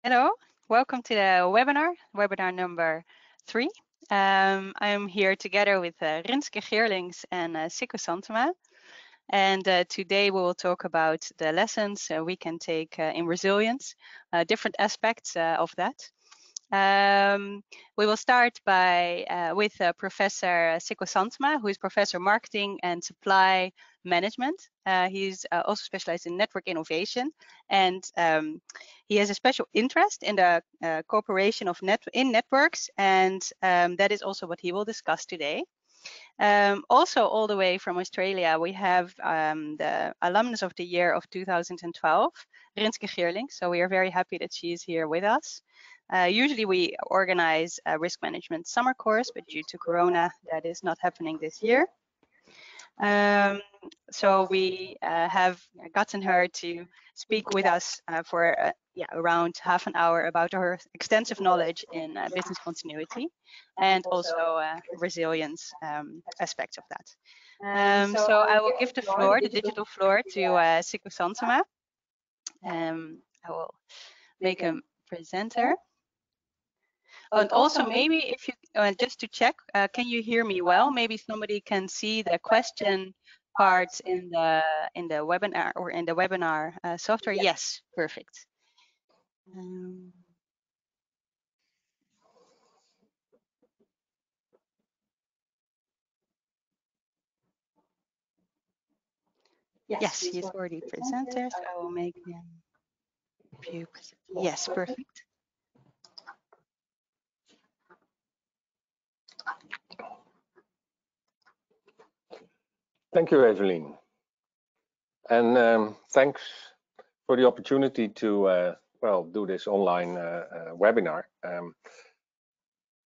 Hello, welcome to the webinar number 3. I'm here together with Rinske Geerlings and Sikko Santema. And today we will talk about the lessons we can take in resilience, different aspects of that. We will start with Professor Sikko Santema, who is Professor Marketing and Supply Management. He's also specialized in network innovation, and he has a special interest in the cooperation of networks, and that is also what he will discuss today. Also, all the way from Australia, we have the alumnus of the year of 2012, Rinske Geerlings. So we are very happy that she is here with us. Usually we organize a risk management summer course, but due to Corona, that is not happening this year. So we have gotten her to speak with us for around half an hour about her extensive knowledge in business continuity and also resilience aspects of that. So I will give the digital floor to Sikko Santema. I will make a presenter. And also maybe if you, just to check, can you hear me well? Maybe somebody can see the question parts in the webinar or in the webinar software. Yes, perfect. Yes, he's already presented. So I will make him view. Yes, perfect. Thank you, Evelyn. And thanks for the opportunity to, do this online webinar.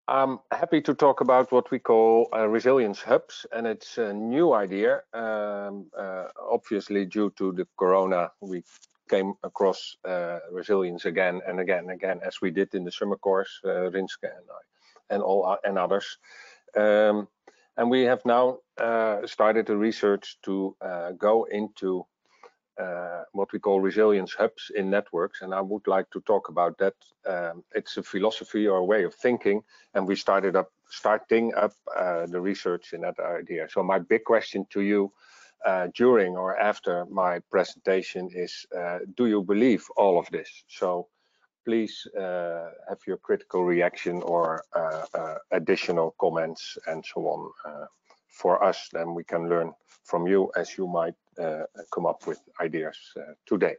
I'm happy to talk about what we call resilience hubs, and it's a new idea. Obviously, due to the Corona, we came across resilience again and again and again, as we did in the summer course, Rinske and I, and others. And we have now started a research to go into what we call resilience hubs in networks, and I would like to talk about that. It's a philosophy or a way of thinking, and we starting up the research in that idea. So my big question to you during or after my presentation is, do you believe all of this? So please have your critical reaction or additional comments and so on for us, then we can learn from you as you might come up with ideas today.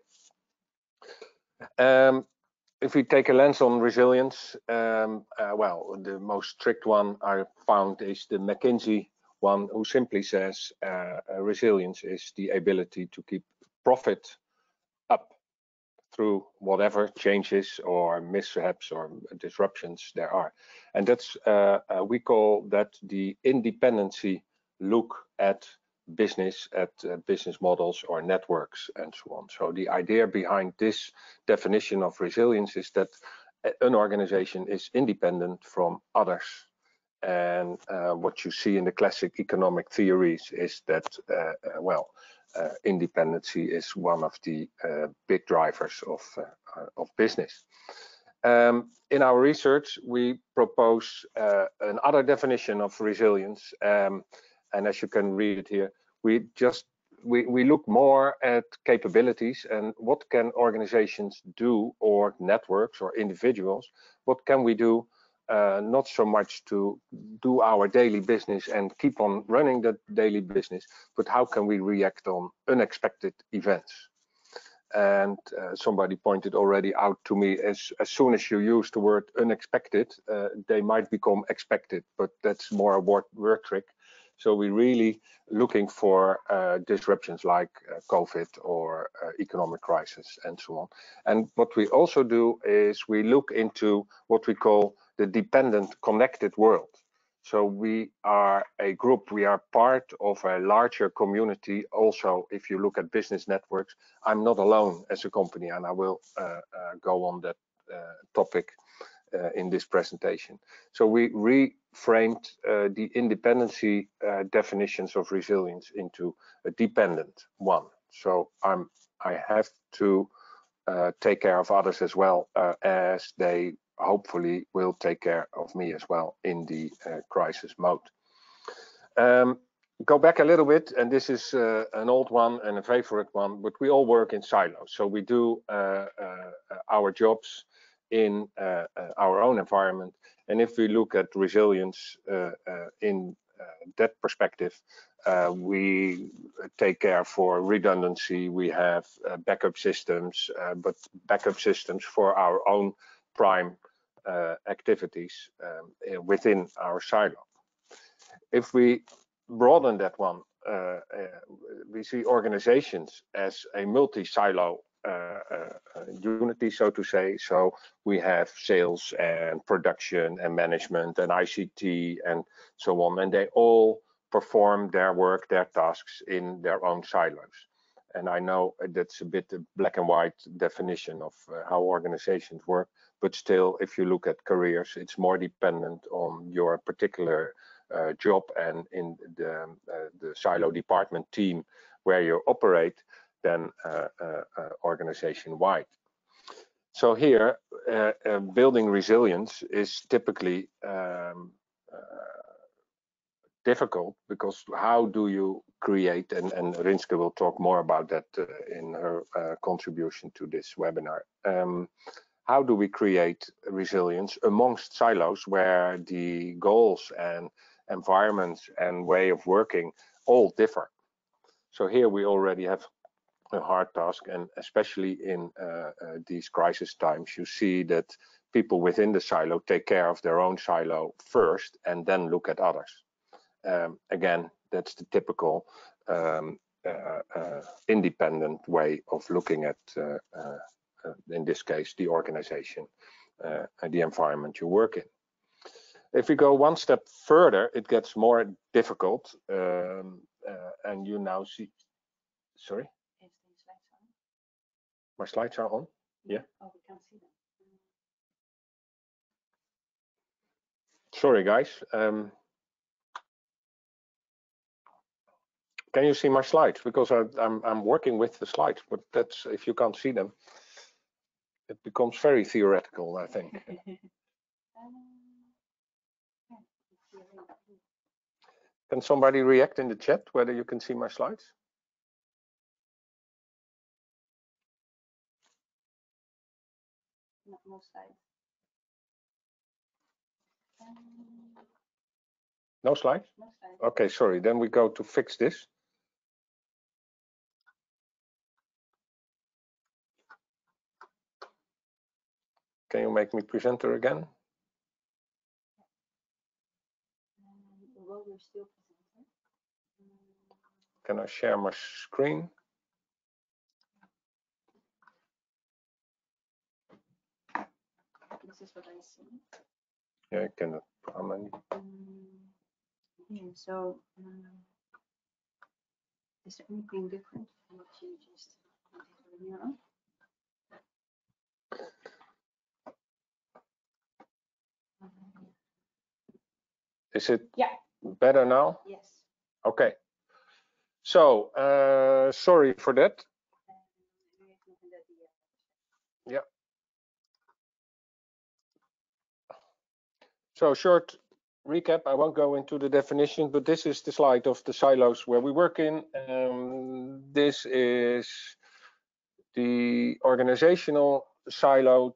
If we take a lens on resilience, the most strict one I found is the McKinsey one, who simply says resilience is the ability to keep profit up through whatever changes or mishaps or disruptions there are. And that's, we call that the independency look at business models or networks and so on. So the idea behind this definition of resilience is that an organization is independent from others. And what you see in the classic economic theories is that, independency is one of the big drivers of business. In our research, we propose another definition of resilience, and as you can read it here, we look more at capabilities and what can organizations do, or networks or individuals, what can we do not so much to do our daily business and keep on running that daily business, but how can we react on unexpected events? And somebody pointed already out to me, as soon as you use the word unexpected, they might become expected, but that's more a word trick. So we're really looking for disruptions like COVID or economic crisis and so on. And what we also do is we look into what we call the dependent connected world. So we are a group, we are part of a larger community. Also, if you look at business networks, I'm not alone as a company, and I will go on that topic in this presentation. So we reframed the independency definitions of resilience into a dependent one. So I have to take care of others as well, as they hopefully will take care of me as well in the crisis mode. Go back a little bit, and this is an old one and a favorite one, but we all work in silos. So we do our jobs in our own environment. And if we look at resilience in that perspective, we take care for redundancy. We have backup systems, but backup systems for our own prime activities within our silo. If we broaden that one, we see organizations as a multi-silo unity, so to say. So we have sales and production and management and ICT and so on, and they all perform their work, their tasks in their own silos. And I know that's a bit a black and white definition of how organizations work, but still, if you look at careers, it's more dependent on your particular job and in the silo department team where you operate than organization-wide. So here, building resilience is typically difficult, because how do you create, and Rinske will talk more about that in her contribution to this webinar. How do we create resilience amongst silos where the goals and environments and way of working all differ? So here we already have a hard task, and especially in these crisis times, you see that people within the silo take care of their own silo first and then look at others. Again, that's the typical independent way of looking at, in this case, the organization and the environment you work in. If we go one step further, it gets more difficult, and you now see, sorry? My slides are on? Yeah. Oh, we can't see them. Sorry, guys. Can you see my slides? Because I'm working with the slides, but that's, if you can't see them, it becomes very theoretical, I think. Can somebody react in the chat whether you can see my slides? No slides. No slides? No slides. Okay, sorry. Then we go to fix this. Can you make me presenter again? Well, we're still presenting. Can I share my screen? This is what I see. Yeah, I can. How many? Yeah, so is there anything different from what you just did earlier on? Is it yeah. better now? Yes. Okay. So, sorry for that. Yeah. So, short recap. I won't go into the definition, but this is the slide of the silos where we work in. This is the organizational siloed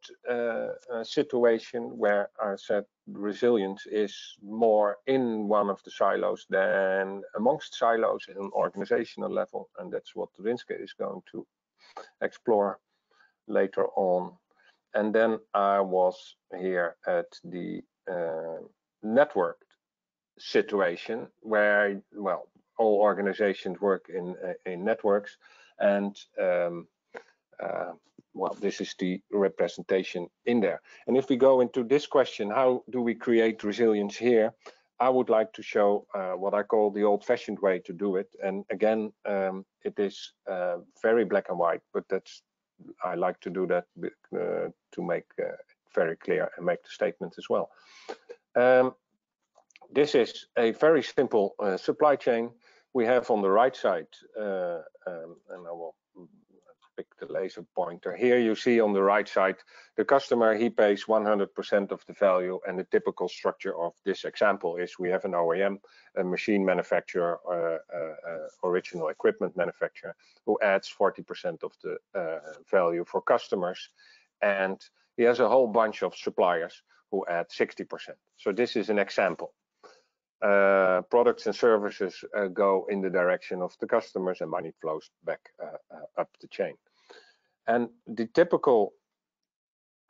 situation where I said resilience is more in one of the silos than amongst silos in an organizational level, and that's what Rinske is going to explore later on. And then I was here at the networked situation where, well, all organizations work in networks, and well, this is the representation in there. And if we go into this question, how do we create resilience here? I would like to show what I call the old-fashioned way to do it. And again, it is very black and white, but that's, I like to do that to make very clear and make the statement as well. This is a very simple supply chain. We have on the right side, and I will pick the laser pointer. Here you see on the right side, the customer, he pays 100% of the value, and the typical structure of this example is we have an OEM, a machine manufacturer, original equipment manufacturer, who adds 40% of the value for customers, and he has a whole bunch of suppliers who add 60%. So this is an example. Products and services go in the direction of the customers, and money flows back up the chain. And the typical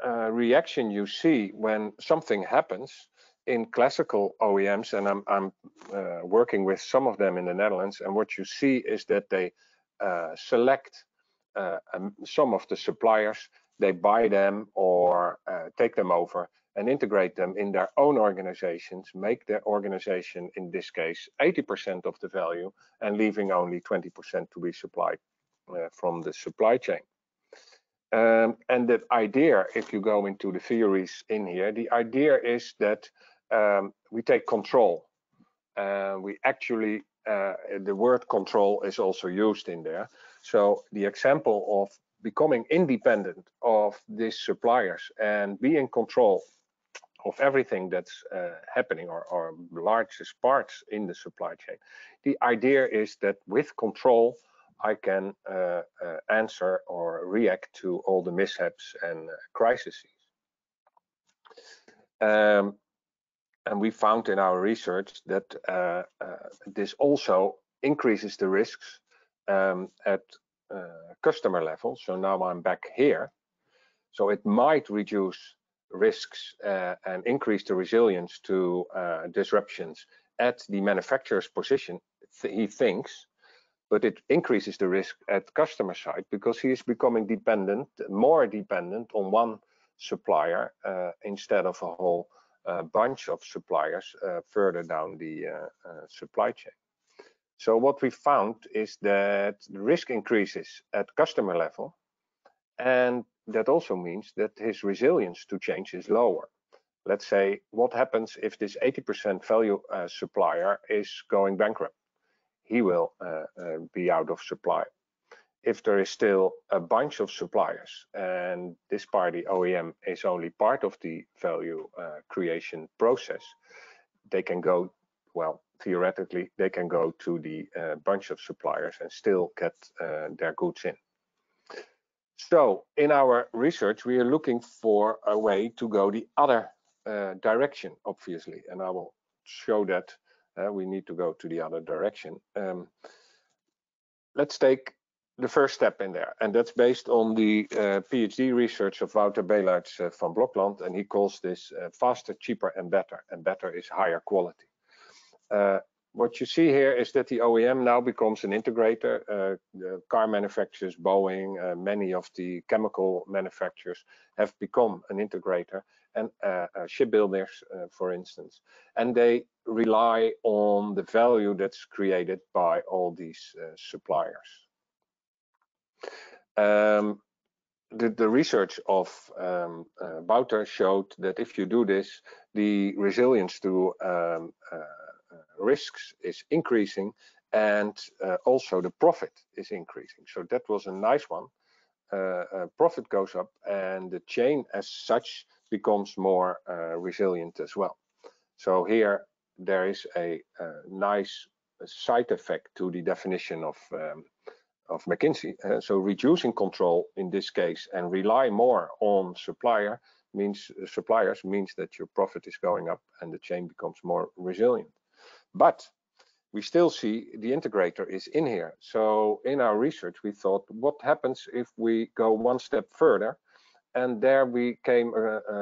reaction you see when something happens in classical OEMs, and I'm working with some of them in the Netherlands, and what you see is that they select some of the suppliers, they buy them or take them over and integrate them in their own organizations, make their organization, in this case, 80% of the value, and leaving only 20% to be supplied from the supply chain. And the idea, if you go into the theories in here, the idea is that we take control. We actually, the word control is also used in there. So the example of becoming independent of these suppliers and be in control of everything that's happening, or largest parts in the supply chain. The idea is that with control, I can answer or react to all the mishaps and crises. And we found in our research that this also increases the risks at customer level. So now I'm back here. So it might reduce risks and increase the resilience to disruptions at the manufacturer's position, he thinks, but it increases the risk at customer side because he is becoming dependent, more dependent on one supplier instead of a whole bunch of suppliers further down the supply chain. So what we found is that the risk increases at customer level, and that also means that his resilience to change is lower. Let's say, what happens if this 80% value supplier is going bankrupt? He will be out of supply. If there is still a bunch of suppliers, and this party OEM is only part of the value creation process, they can go, well, theoretically, they can go to the bunch of suppliers and still get their goods in. So in our research, we are looking for a way to go the other direction, obviously, and I will show that we need to go to the other direction. Let's take the first step in there, and that's based on the PhD research of Wouter Beelaerts van Blokland, and he calls this faster, cheaper, and better. And better is higher quality. What you see here is that the OEM now becomes an integrator. The car manufacturers, Boeing, many of the chemical manufacturers have become an integrator, and shipbuilders, for instance. And they rely on the value that's created by all these suppliers. The research of Wouter showed that if you do this, the resilience to risks is increasing, and also the profit is increasing. So that was a nice one. Profit goes up, and the chain as such becomes more resilient as well. So here there is a nice side effect to the definition of McKinsey. So reducing control in this case and rely more on suppliers means that your profit is going up and the chain becomes more resilient. But we still see the integrator is in here. So in our research, we thought, what happens if we go one step further? And there we came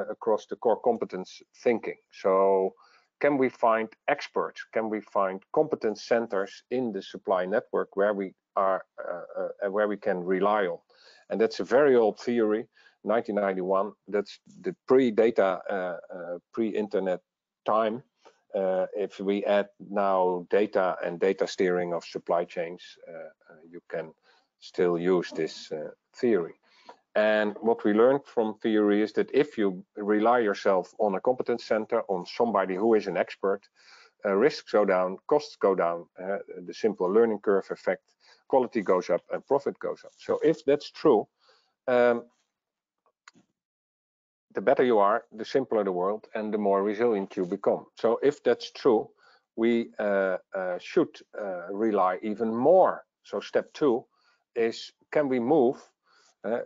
across the core competence thinking. So can we find experts? Can we find competence centers in the supply network where we are, where we can rely on? And that's a very old theory, 1991. That's the pre-data, pre-internet time. If we add now data and data steering of supply chains, you can still use this theory. And what we learned from theory is that if you rely yourself on a competence center, on somebody who is an expert, risks go down, costs go down, the simple learning curve effect quality goes up and profit goes up. So if that's true, the better you are, the simpler the world and the more resilient you become. So if that's true, we should rely even more. So step 2 is, can we move,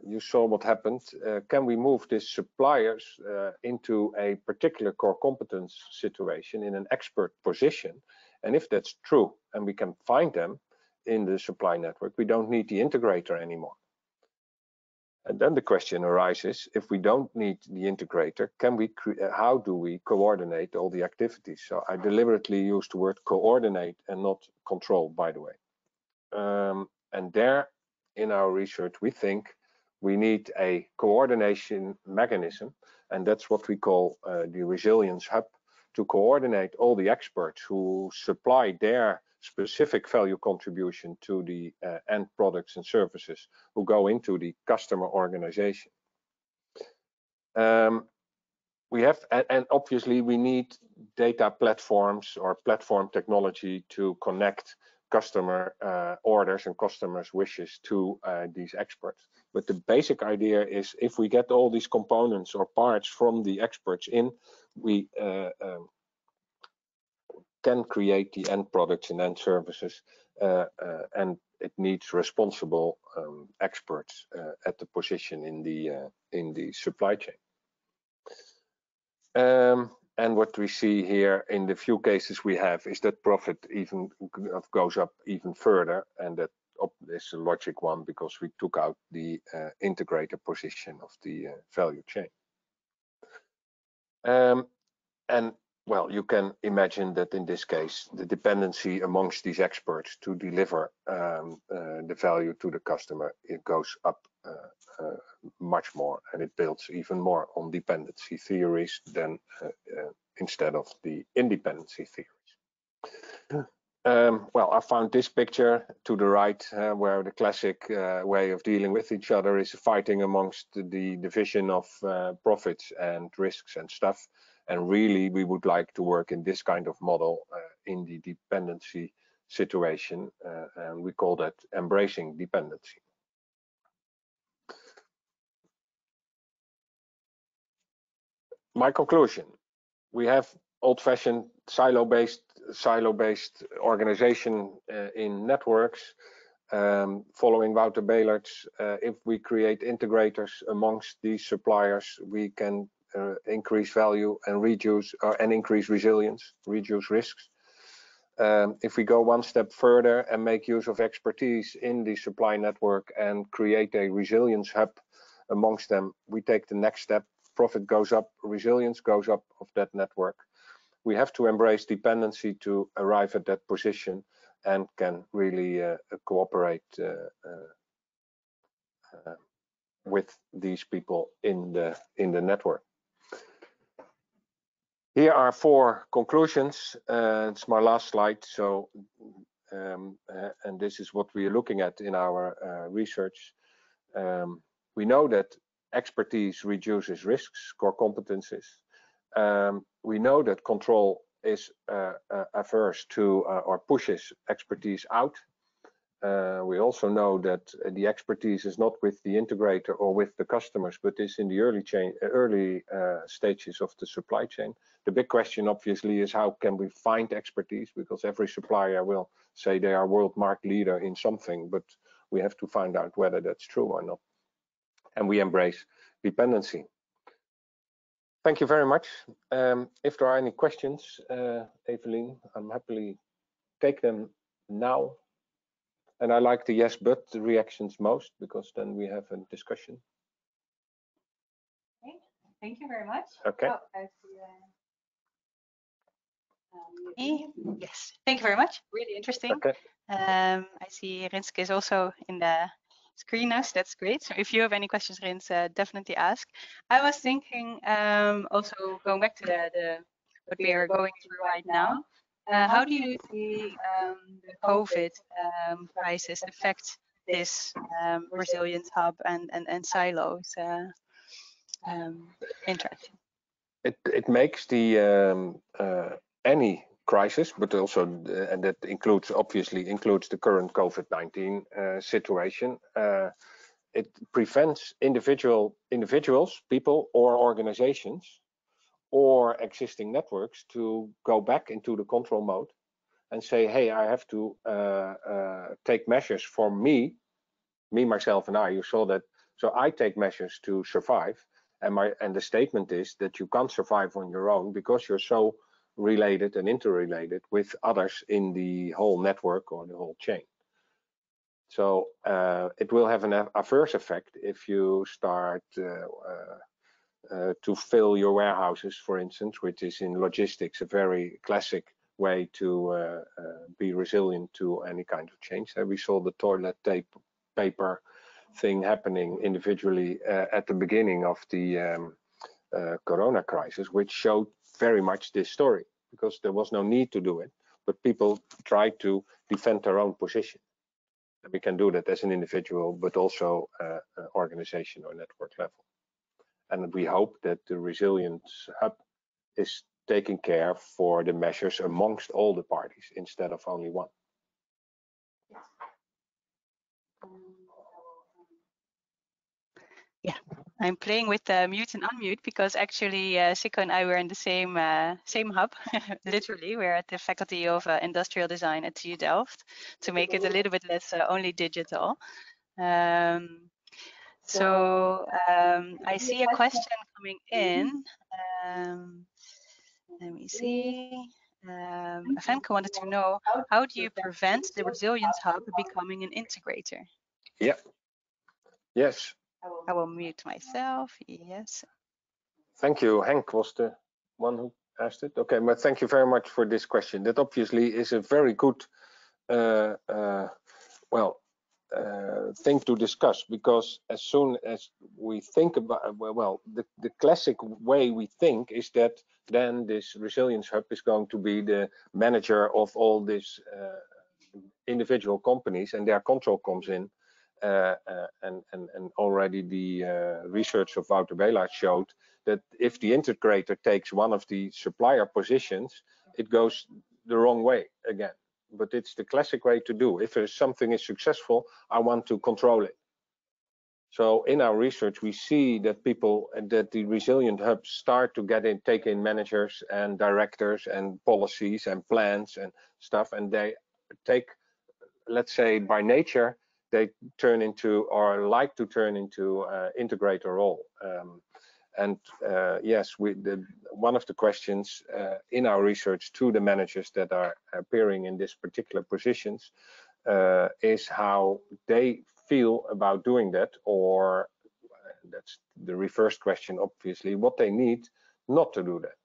you saw what happened, can we move these suppliers into a particular core competence situation in an expert position? And if that's true, and we can find them in the supply network, we don't need the integrator anymore. And then the question arises, if we don't need the integrator, can we how do we coordinate all the activities? So I deliberately used the word coordinate and not control, by the way. And there, in our research, we think we need a coordination mechanism, and that's what we call the resilience hub, to coordinate all the experts who supply their specific value contribution to the end products and services who go into the customer organization. We have, and obviously we need data platforms or platform technology to connect customer orders and customers' wishes to these experts. But the basic idea is, if we get all these components or parts from the experts in, we can create the end products and end services, and it needs responsible experts at the position in the supply chain. And what we see here in the few cases we have is that profit even goes up even further, and that is a logic one because we took out the integrator position of the value chain. And well, you can imagine that in this case, the dependency amongst these experts to deliver the value to the customer, it goes up much more, and it builds even more on dependency theories than instead of the independency theories. Well, I found this picture to the right, where the classic way of dealing with each other is fighting amongst the division of profits and risks and stuff. And really, we would like to work in this kind of model in the dependency situation, and we call that embracing dependency. My conclusion: we have old-fashioned silo-based organization in networks. Following Wouter Beelert's, if we create integrators amongst these suppliers, we can increase value and reduce and increase resilience, reduce risks. If we go one step further and make use of expertise in the supply network and create a resilience hub amongst them, we take the next step. Profit goes up, resilience goes up of that network. We have to embrace dependency to arrive at that position and can really cooperate with these people in the network. Here are 4 conclusions. It's my last slide. So, and this is what we are looking at in our research. We know that expertise reduces risks, core competencies. We know that control is averse to or pushes expertise out. We also know that the expertise is not with the integrator or with the customers, but is in the early stages of the supply chain. The big question, obviously, is how can we find expertise? Because every supplier will say they are world market leader in something, but we have to find out whether that's true or not. And we embrace dependency. Thank you very much. If there are any questions, Evelien, I'm happily take them now. And I like the yes, but reactions most, because then we have a discussion. Okay. Thank you very much. Okay. Oh, I see, yes, thank you very much. Really interesting. Okay. I see Rinske is also in the screen now, so that's great. So if you have any questions, Rins, definitely ask. I was thinking also going back to the what we are going through right now. How do you see the COVID crisis affect this resilience hub and silos interaction? It makes the any crisis, but also, and that obviously includes the current COVID-19 situation. It prevents individuals, people, or organizations, or existing networks to go back into the control mode and say, hey, I have to take measures for me, myself, and I. You saw that. So I take measures to survive. And the statement is that you can't survive on your own because you're so related and interrelated with others in the whole network or the whole chain. So it will have an adverse effect if you start to fill your warehouses, for instance, which is in logistics a very classic way to be resilient to any kind of change. We saw the toilet paper thing happening individually at the beginning of the Corona crisis, which showed very much this story, because there was no need to do it, but people tried to defend their own position. And we can do that as an individual, but also organization or network level. And we hope that the Resilience Hub is taking care for the measures amongst all the parties instead of only one. Yeah, I'm playing with mute and unmute because actually Sikko and I were in the same hub. Literally, we're at the Faculty of Industrial Design at TU Delft to make it a little bit less only digital. So I see a question coming in. Let me see. Femke wanted to know, how do you prevent the Resilience Hub becoming an integrator? Yeah. Yes. I will mute myself. Yes. Thank you. Henk was the one who asked it. Okay, but thank you very much for this question. That obviously is a very good thing to discuss, because as soon as we think about, the classic way we think is that then this Resilience Hub is going to be the manager of all these individual companies, and their control comes in. And already the research of Wouter Belaert showed that if the integrator takes one of the supplier positions, it goes the wrong way again. But it's the classic way to do. If something is successful, I want to control it. So in our research, we see that that the Resilient Hubs start to take in managers and directors and policies and plans and stuff, and they take, let's say, by nature, they turn into, or like to turn into, integrator role. Yes, one of the questions in our research to the managers that are appearing in this particular positions is how they feel about doing that, or that's the reverse question, obviously, what they need not to do that.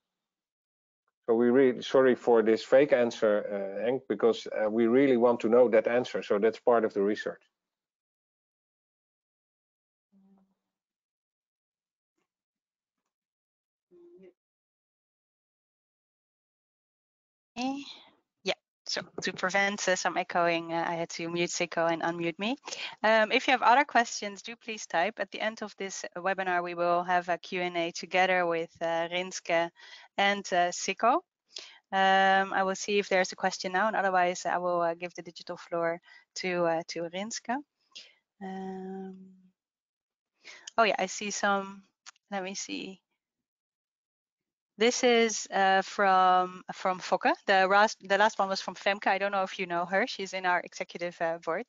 So we really, sorry for this fake answer, Henk, because we really want to know that answer. So that's part of the research. Yeah, so to prevent some echoing, I had to mute Sikko and unmute me. If you have other questions, do please type. At the end of this webinar, we will have a Q&A together with Rinske and Sikko. I will see if there's a question now, and otherwise I will give the digital floor to Rinske. Oh yeah, I see some. Let me see. This is from Fokke. The last one was from Femke. I don't know if you know her. She's in our executive board.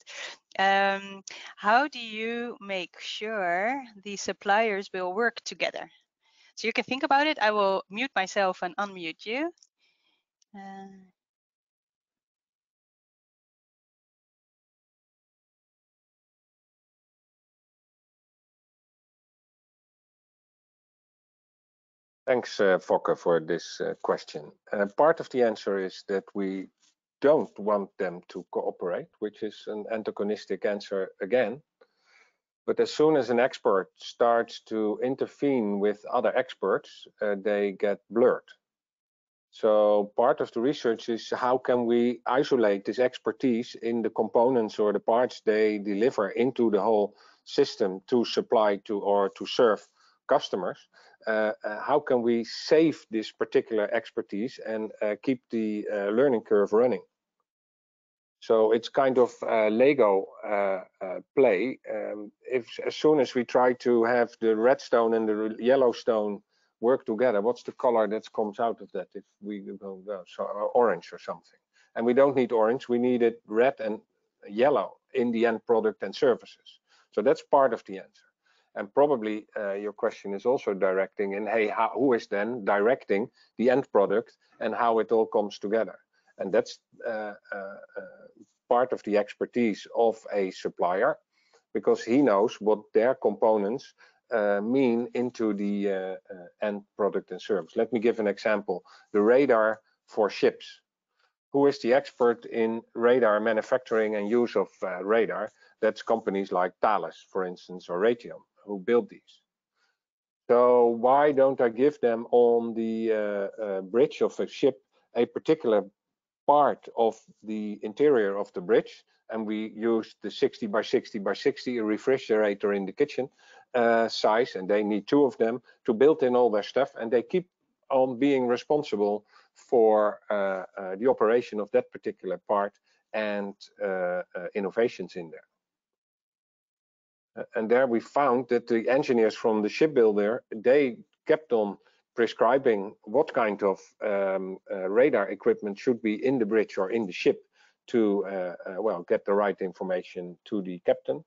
How do you make sure the suppliers will work together? So you can think about it. I will mute myself and unmute you. Thanks, Fokke, for this question. Part of the answer is that we don't want them to cooperate, which is an antagonistic answer again. But as soon as an expert starts to intervene with other experts, they get blurred. So part of the research is how can we isolate this expertise in the components or the parts they deliver into the whole system to supply to or to serve customers, how can we save this particular expertise and keep the learning curve running? So it's kind of Lego play. As soon as we try to have the red stone and the yellow stone work together, what's the color that comes out of that? If we go orange or something, and we don't need orange, we needed red and yellow in the end product and services. So that's part of the answer. And probably your question is also directing in, hey, who is then directing the end product and how it all comes together? And that's part of the expertise of a supplier, because he knows what their components mean into the end product and service. Let me give an example. The radar for ships. Who is the expert in radar manufacturing and use of radar? That's companies like Thales, for instance, or Raytheon, who build these. So why don't I give them on the bridge of a ship a particular part of the interior of the bridge, and we use the 60 by 60 by 60 a refrigerator in the kitchen size, and they need 2 of them to build in all their stuff, and they keep on being responsible for the operation of that particular part and innovations in there. And there we found that the engineers from the shipbuilder, they kept on prescribing what kind of radar equipment should be in the bridge or in the ship to well, get the right information to the captain.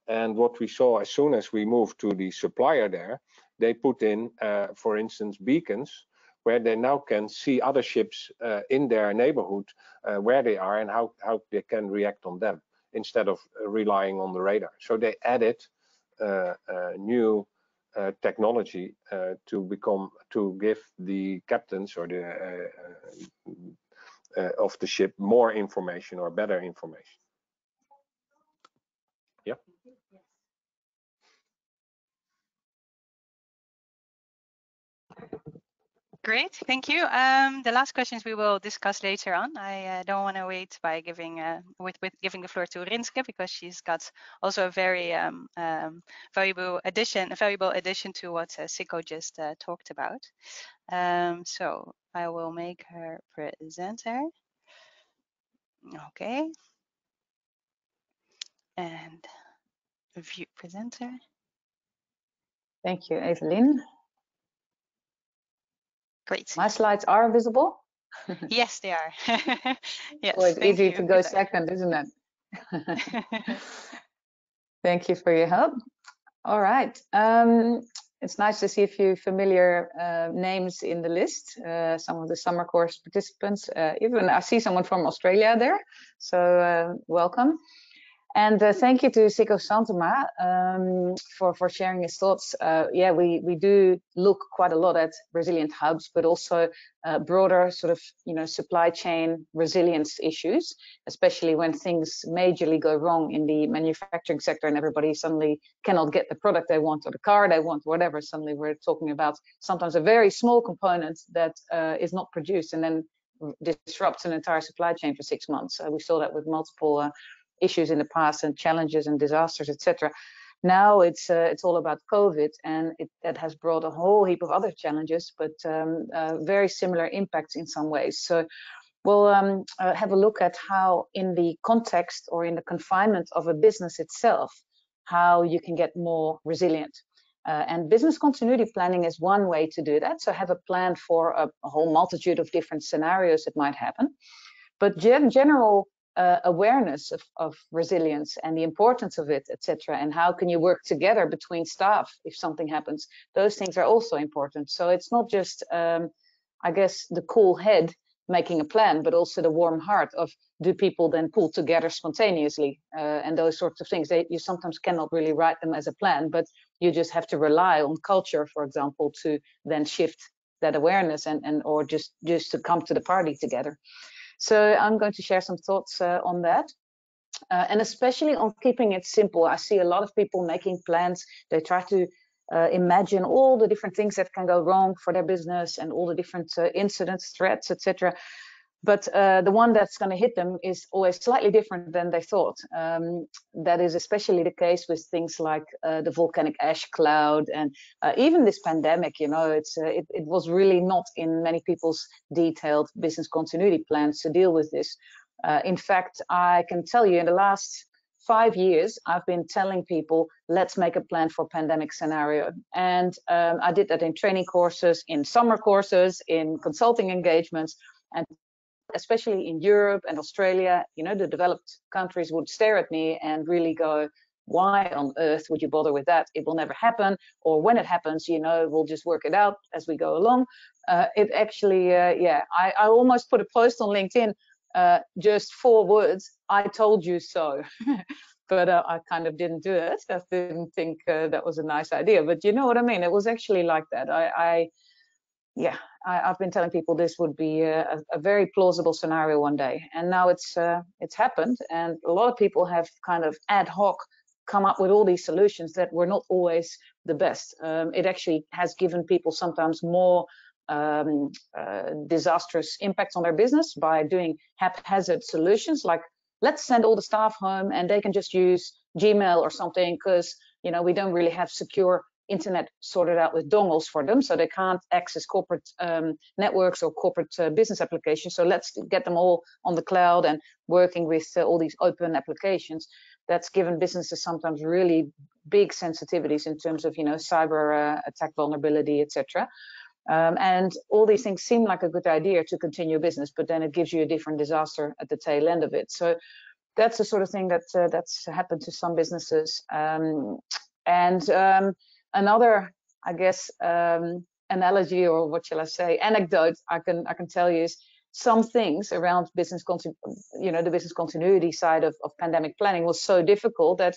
And what we saw as soon as we moved to the supplier there, they put in, for instance, beacons where they now can see other ships in their neighborhood where they are and how they can react on them, instead of relying on the radar. So they added new technology to give the captains or the of the ship more information or better information. Yeah. Great, thank you. The last questions we will discuss later on. I don't want to wait by giving with giving the floor to Rinske, because she's got also a very valuable addition to what Sikko just talked about. So I will make her presenter. Okay. And view presenter. Thank you, Evelyn. Great. My slides are visible? Yes, they are. Yes, Well, it's easy to go second, isn't it? Thank you for your help. All right. It's nice to see a few familiar names in the list. Some of the summer course participants. Even I see someone from Australia there. So welcome. And thank you to Sikko Santama for sharing his thoughts. Yeah, we do look quite a lot at resilient hubs, but also broader sort of, supply chain resilience issues, especially when things majorly go wrong in the manufacturing sector and everybody suddenly cannot get the product they want or the car they want, whatever. Suddenly we're talking about sometimes a very small component that is not produced and then disrupts an entire supply chain for 6 months. We saw that with multiple issues in the past and challenges and disasters, etc. Now it's all about COVID, and that has brought a whole heap of other challenges, but very similar impacts in some ways. So we'll have a look at how, in the context or in the confinement of a business itself, how you can get more resilient. And business continuity planning is one way to do that. So have a plan for a whole multitude of different scenarios that might happen. But general awareness of resilience and the importance of it, etc., and how can you work together between staff if something happens, those things are also important. So it's not just I guess the cool head making a plan, but also the warm heart of, do people then pull together spontaneously, and those sorts of things. You sometimes cannot really write them as a plan, but you just have to rely on culture, for example, to then shift that awareness and or just to come to the party together. So I'm going to share some thoughts on that, and especially on keeping it simple. I see a lot of people making plans. They try to imagine all the different things that can go wrong for their business and all the different incidents, threats, etc. But the one that's going to hit them is always slightly different than they thought. That is especially the case with things like the volcanic ash cloud and even this pandemic. You know, it was really not in many people's detailed business continuity plans to deal with this. In fact, I can tell you in the last 5 years, I've been telling people, let's make a plan for pandemic scenario. And I did that in training courses, in summer courses, in consulting engagements, and especially in Europe and Australia, you know, the developed countries would stare at me and really go, why on earth would you bother with that? It will never happen. Or when it happens, you know, we'll just work it out as we go along. It actually, yeah, I almost put a post on LinkedIn, just 4 words, I told you so. But I kind of didn't do it. I didn't think that was a nice idea. But you know what I mean? It was actually like that. I've been telling people this would be a very plausible scenario one day, and now it's happened, and a lot of people have kind of ad hoc come up with all these solutions that were not always the best. It actually has given people sometimes more disastrous impacts on their business by doing haphazard solutions, like let's send all the staff home and they can just use Gmail or something, because you know we don't really have secure internet sorted out with dongles for them, so they can't access corporate networks or corporate business applications. So let's get them all on the cloud and working with all these open applications. That's given businesses sometimes really big sensitivities in terms of, you know, cyber attack vulnerability, etc. And all these things seem like a good idea to continue business, but then it gives you a different disaster at the tail end of it. So that's the sort of thing that's happened to some businesses. Another, I guess, analogy, or what shall I say, anecdote I can tell you is some things around business the business continuity side of pandemic planning was so difficult that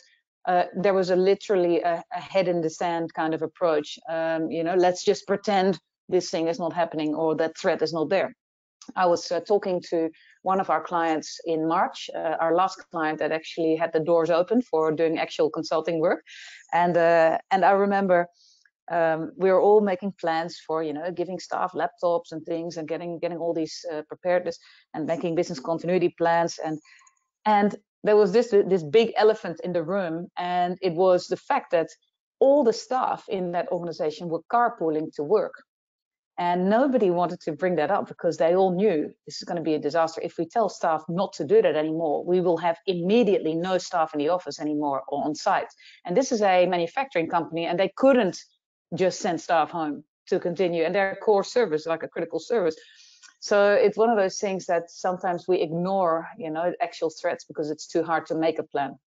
there was literally a head in the sand kind of approach. Let's just pretend this thing is not happening or that threat is not there. I was talking to one of our clients in March, our last client that actually had the doors open for doing actual consulting work. And I remember we were all making plans for, giving staff laptops and things and getting all these preparedness and making business continuity plans. And there was this big elephant in the room, and it was the fact that all the staff in that organization were carpooling to work. And nobody wanted to bring that up because they all knew this is going to be a disaster. If we tell staff not to do that anymore, we will have immediately no staff in the office anymore or on site. And this is a manufacturing company, and they couldn't just send staff home to continue. And they're a core service, like a critical service. So it's one of those things that sometimes we ignore, actual threats because it's too hard to make a plan.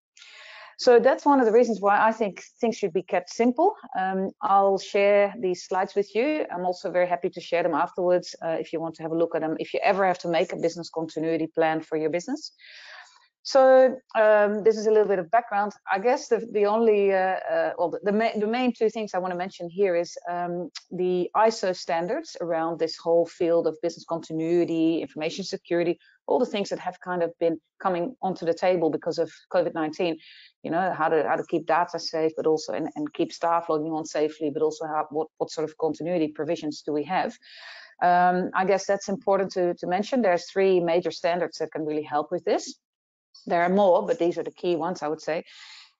So that's one of the reasons why I think things should be kept simple. I'll share these slides with you. I'm also very happy to share them afterwards if you want to have a look at them, if you ever have to make a business continuity plan for your business. So this is a little bit of background. I guess the only, the main 2 things I want to mention here is the ISO standards around this whole field of business continuity, information security, all the things that have kind of been coming onto the table because of COVID-19. How to keep data safe, but also and keep staff logging on safely, but also what sort of continuity provisions do we have? I guess that's important to mention. There's 3 major standards that can really help with this. There are more, but these are the key ones, I would say.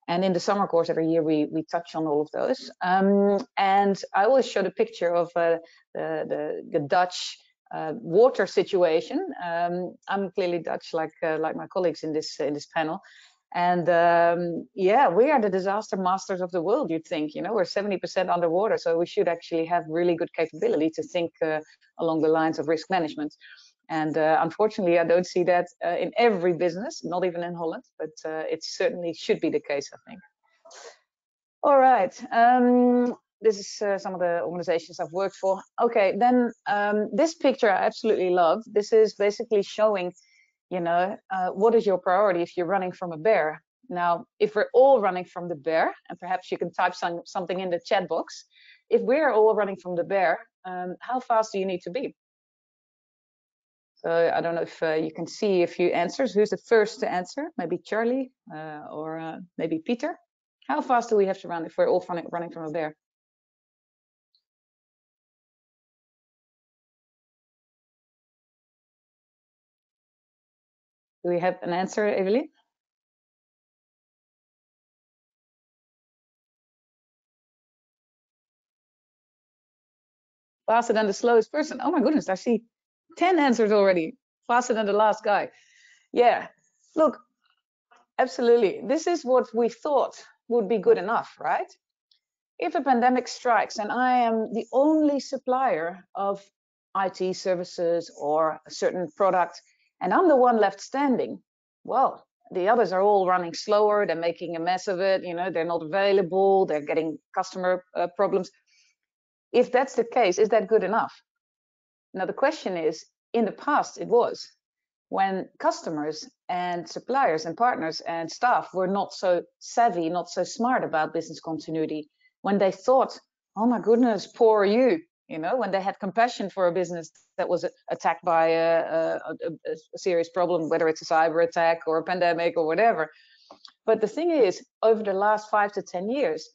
And in the summer course every year, we touch on all of those. And I always show the picture of the Dutch water situation. I'm clearly Dutch, like my colleagues in this panel. And we are the disaster masters of the world, you'd think. We're 70% underwater, so we should actually have really good capability to think along the lines of risk management. And unfortunately, I don't see that in every business, not even in Holland, but it certainly should be the case, I think. All right. This is some of the organizations I've worked for. Okay, then this picture I absolutely love. This is basically showing, what is your priority if you're running from a bear? Now, if we're all running from the bear, and perhaps you can type something in the chat box, if we're all running from the bear, how fast do you need to be? So I don't know if you can see a few answers. Who's the first to answer? Maybe Charlie or maybe Peter. How fast do we have to run if we're all running from a bear? Do we have an answer, Evelyn? Faster than the slowest person. Oh my goodness, I see 10 answers already. Faster than the last guy. Yeah, look, absolutely. This is what we thought would be good enough, right? If a pandemic strikes and I am the only supplier of IT services or a certain product, and I'm the one left standing, well, the others are all running slower, they're making a mess of it, they're not available, they're getting customer problems. If that's the case, is that good enough? Now, the question is, in the past, it was. When customers and suppliers and partners and staff were not so savvy, not so smart about business continuity, when they thought, oh my goodness, poor you, when they had compassion for a business that was attacked by a serious problem, whether it's a cyber attack or a pandemic or whatever. But the thing is, over the last 5 to 10 years,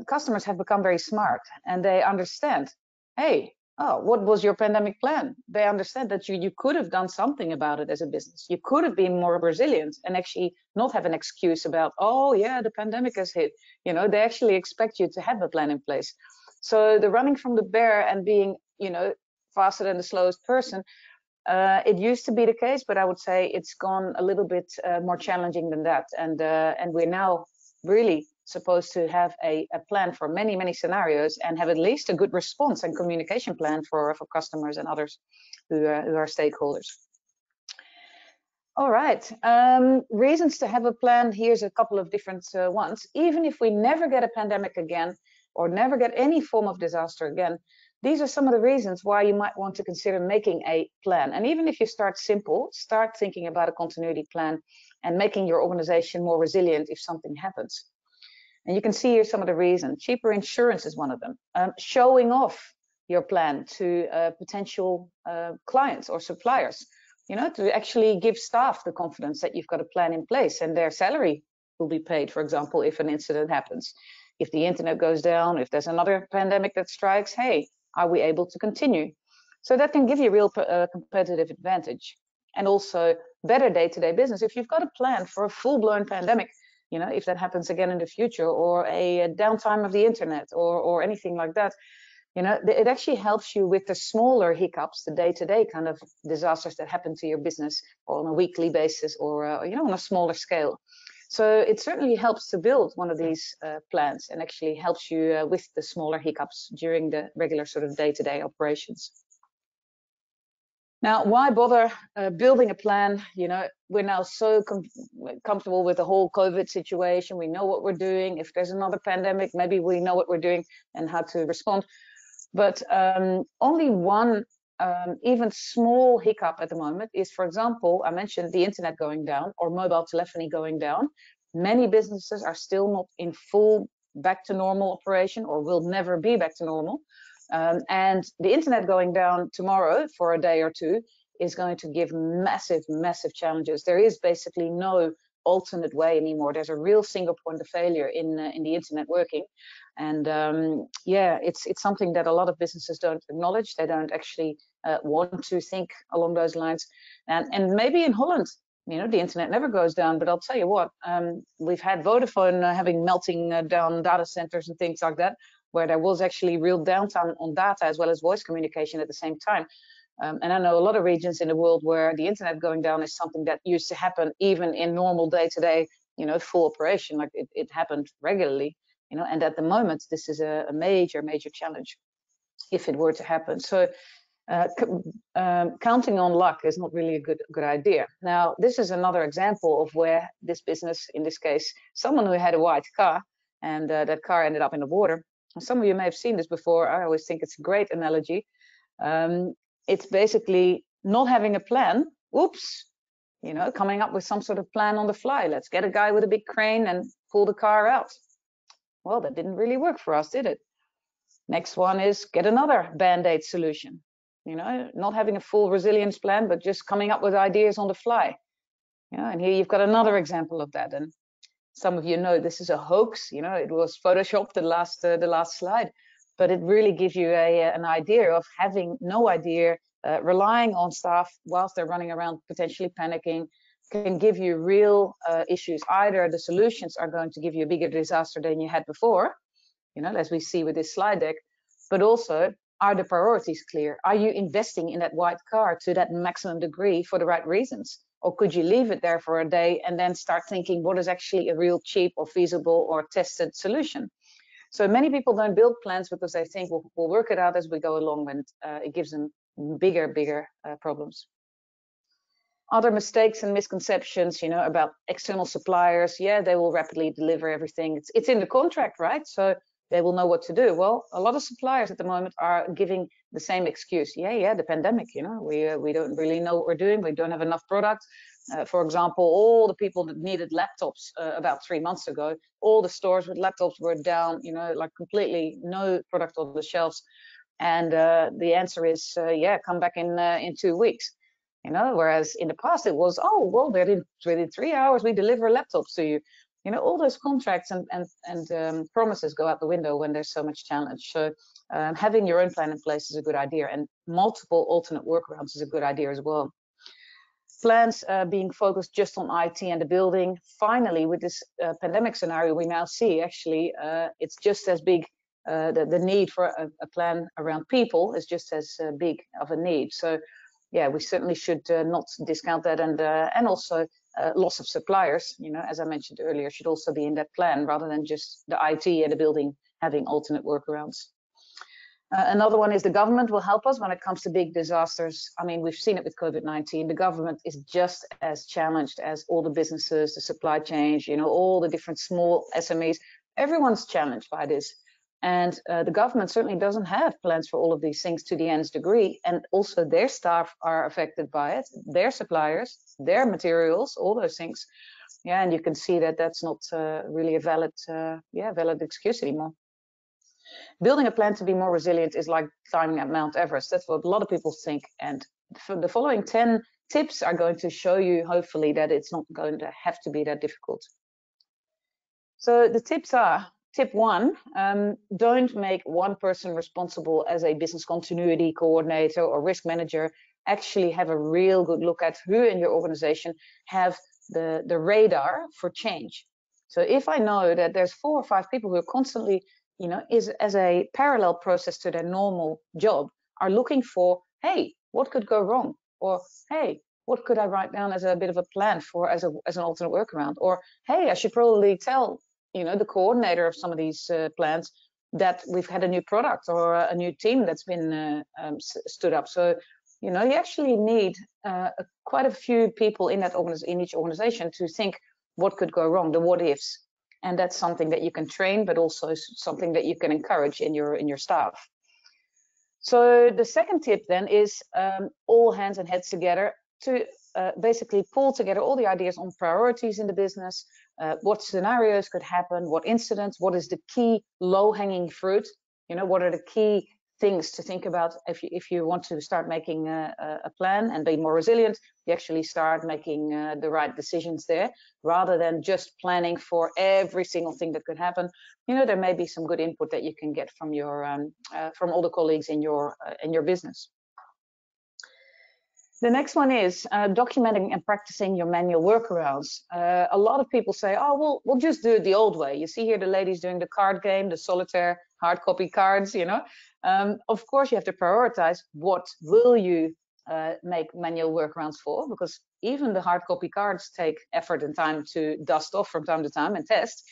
customers have become very smart and they understand, hey, oh, what was your pandemic plan? They understand that you could have done something about it as a business. You could have been more resilient and actually not have an excuse about, oh yeah, the pandemic has hit. They actually expect you to have a plan in place. So the running from the bear and being, faster than the slowest person, it used to be the case, but I would say it's gone a little bit more challenging than that. And we're now really supposed to have a plan for many, many scenarios and have at least a good response and communication plan for customers and others who are stakeholders. All right, reasons to have a plan. Here's a couple of different ones. Even if we never get a pandemic again or never get any form of disaster again, these are some of the reasons why you might want to consider making a plan. And even if you start simple, start thinking about a continuity plan and making your organization more resilient if something happens. And you can see here some of the reasons. Cheaper insurance is one of them. Showing off your plan to potential clients or suppliers, to actually give staff the confidence that you've got a plan in place and their salary will be paid, for example, if an incident happens. If the internet goes down, if there's another pandemic that strikes, hey, are we able to continue? So that can give you a real competitive advantage. And also better day-to-day business. If you've got a plan for a full-blown pandemic, if that happens again in the future, or a downtime of the internet or anything like that, it actually helps you with the smaller hiccups, the day-to-day kind of disasters that happen to your business or on a weekly basis or on a smaller scale. So it certainly helps to build one of these plans and actually helps you with the smaller hiccups during the regular sort of day-to-day operations. Now, why bother building a plan? We're now so comfortable with the whole COVID situation. We know what we're doing. If there's another pandemic, maybe we know what we're doing and how to respond. But only one even small hiccup at the moment is, for example, I mentioned the internet going down or mobile telephony going down. Many businesses are still not in full back to normal operation or will never be back to normal. And the internet going down tomorrow for a day or two is going to give massive, massive challenges. There is basically no alternate way anymore. There's a real single point of failure in the internet working. And yeah, it's something that a lot of businesses don't acknowledge. They don't actually want to think along those lines. And maybe in Holland, the internet never goes down, but I'll tell you what, we've had Vodafone having melting down data centers and things like that, where there was actually real downtime on data as well as voice communication at the same time. And I know a lot of regions in the world where the internet going down is something that used to happen even in normal day-to-day, full operation, like it happened regularly, and at the moment, this is a major, major challenge if it were to happen. So counting on luck is not really a good idea. Now, this is another example of where this business, in this case, someone who had a white car and that car ended up in the water. Some of you may have seen this before. I always think it's a great analogy. It's basically not having a plan. Oops, coming up with some sort of plan on the fly. Let's get a guy with a big crane and pull the car out. Well, that didn't really work for us, did it? Next one is get another band-aid solution. Not having a full resilience plan, but just coming up with ideas on the fly. And here you've got another example of that. And some of you know this is a hoax. It was photoshopped, the last slide, but it really gives you an idea of having no idea, relying on staff whilst they're running around potentially panicking, can give you real issues. Either the solutions are going to give you a bigger disaster than you had before, you know, as we see with this slide deck, but also, are the priorities clear? Are you investing in that white car to that maximum degree for the right reasons? Or could you leave it there for a day and then start thinking what is actually a real cheap or feasible or tested solution? So many people don't build plans because they think we'll work it out as we go along, and it gives them bigger problems. Other mistakes and misconceptions, you know, about external suppliers. Yeah, they will rapidly deliver everything. It's in the contract, right? So they will know what to do. Well, a lot of suppliers at the moment are giving the same excuse. Yeah, the pandemic, you know, we don't really know what we're doing. We don't have enough product. For example, all the people that needed laptops about 3 months ago, all the stores with laptops were down, you know, like completely no product on the shelves. And the answer is, yeah, come back in 2 weeks. You know, whereas in the past it was, oh, well, within 3 hours we deliver laptops to you. You know, all those contracts and promises go out the window when there's so much challenge. So having your own plan in place is a good idea, and multiple alternate workarounds is a good idea as well. Plans being focused just on IT and the building. Finally, with this pandemic scenario, we now see actually it's just as big. The need for a plan around people is just as big of a need. So yeah, we certainly should not discount that, and also loss of suppliers, you know, as I mentioned earlier, should also be in that plan rather than just the IT and the building having alternate workarounds. Another one is the government will help us when it comes to big disasters. I mean, we've seen it with Covid-19. The government is just as challenged as all the businesses, the supply chains, you know, all the different small SMEs. Everyone's challenged by this. And the government certainly doesn't have plans for all of these things to the nth degree. And also their staff are affected by it, their suppliers, their materials, all those things. Yeah, and you can see that that's not really a valid excuse anymore. Building a plan to be more resilient is like climbing at Mount Everest. That's what a lot of people think. And the following 10 tips are going to show you, hopefully, that it's not going to have to be that difficult. So the tips are, tip 1, don't make one person responsible as a business continuity coordinator or risk manager. Actually have a real good look at who in your organization have the radar for change. So if I know that there's 4 or 5 people who are constantly, you know, as a parallel process to their normal job, are looking for, hey, what could go wrong? Or, hey, what could I write down as a bit of a plan for as an alternate workaround? Or, hey, I should probably tell, you know, the coordinator of some of these plans that we've had a new product or a new team that's been stood up. So, you know, you actually need quite a few people in that in each organization to think what could go wrong, the what ifs. And that's something that you can train, but also something that you can encourage in your staff. So the second tip then is all hands and heads together to basically pull together all the ideas on priorities in the business, what scenarios could happen, what incidents, what is the key low-hanging fruit, you know, what are the key things to think about if you want to start making a plan and be more resilient. You actually start making the right decisions there, rather than just planning for every single thing that could happen. You know, there may be some good input that you can get from your from all the colleagues in your business. The next one is documenting and practicing your manual workarounds. A lot of people say, oh, we'll just do it the old way. You see here the ladies doing the card game, the solitaire, hard copy cards, you know. Of course, you have to prioritize what will you make manual workarounds for, because even the hard copy cards take effort and time to dust off from time to time and test.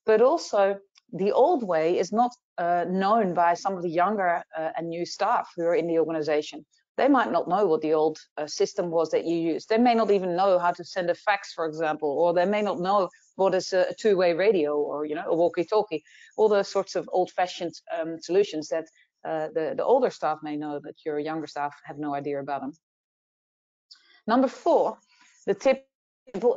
But also, the old way is not known by some of the younger and new staff who are in the organization. They might not know what the old system was that you used. They may not even know how to send a fax, for example, or they may not know what is a two-way radio or, you know, a walkie-talkie. All those sorts of old-fashioned solutions that the older staff may know, but your younger staff have no idea about them. Number 4, the tip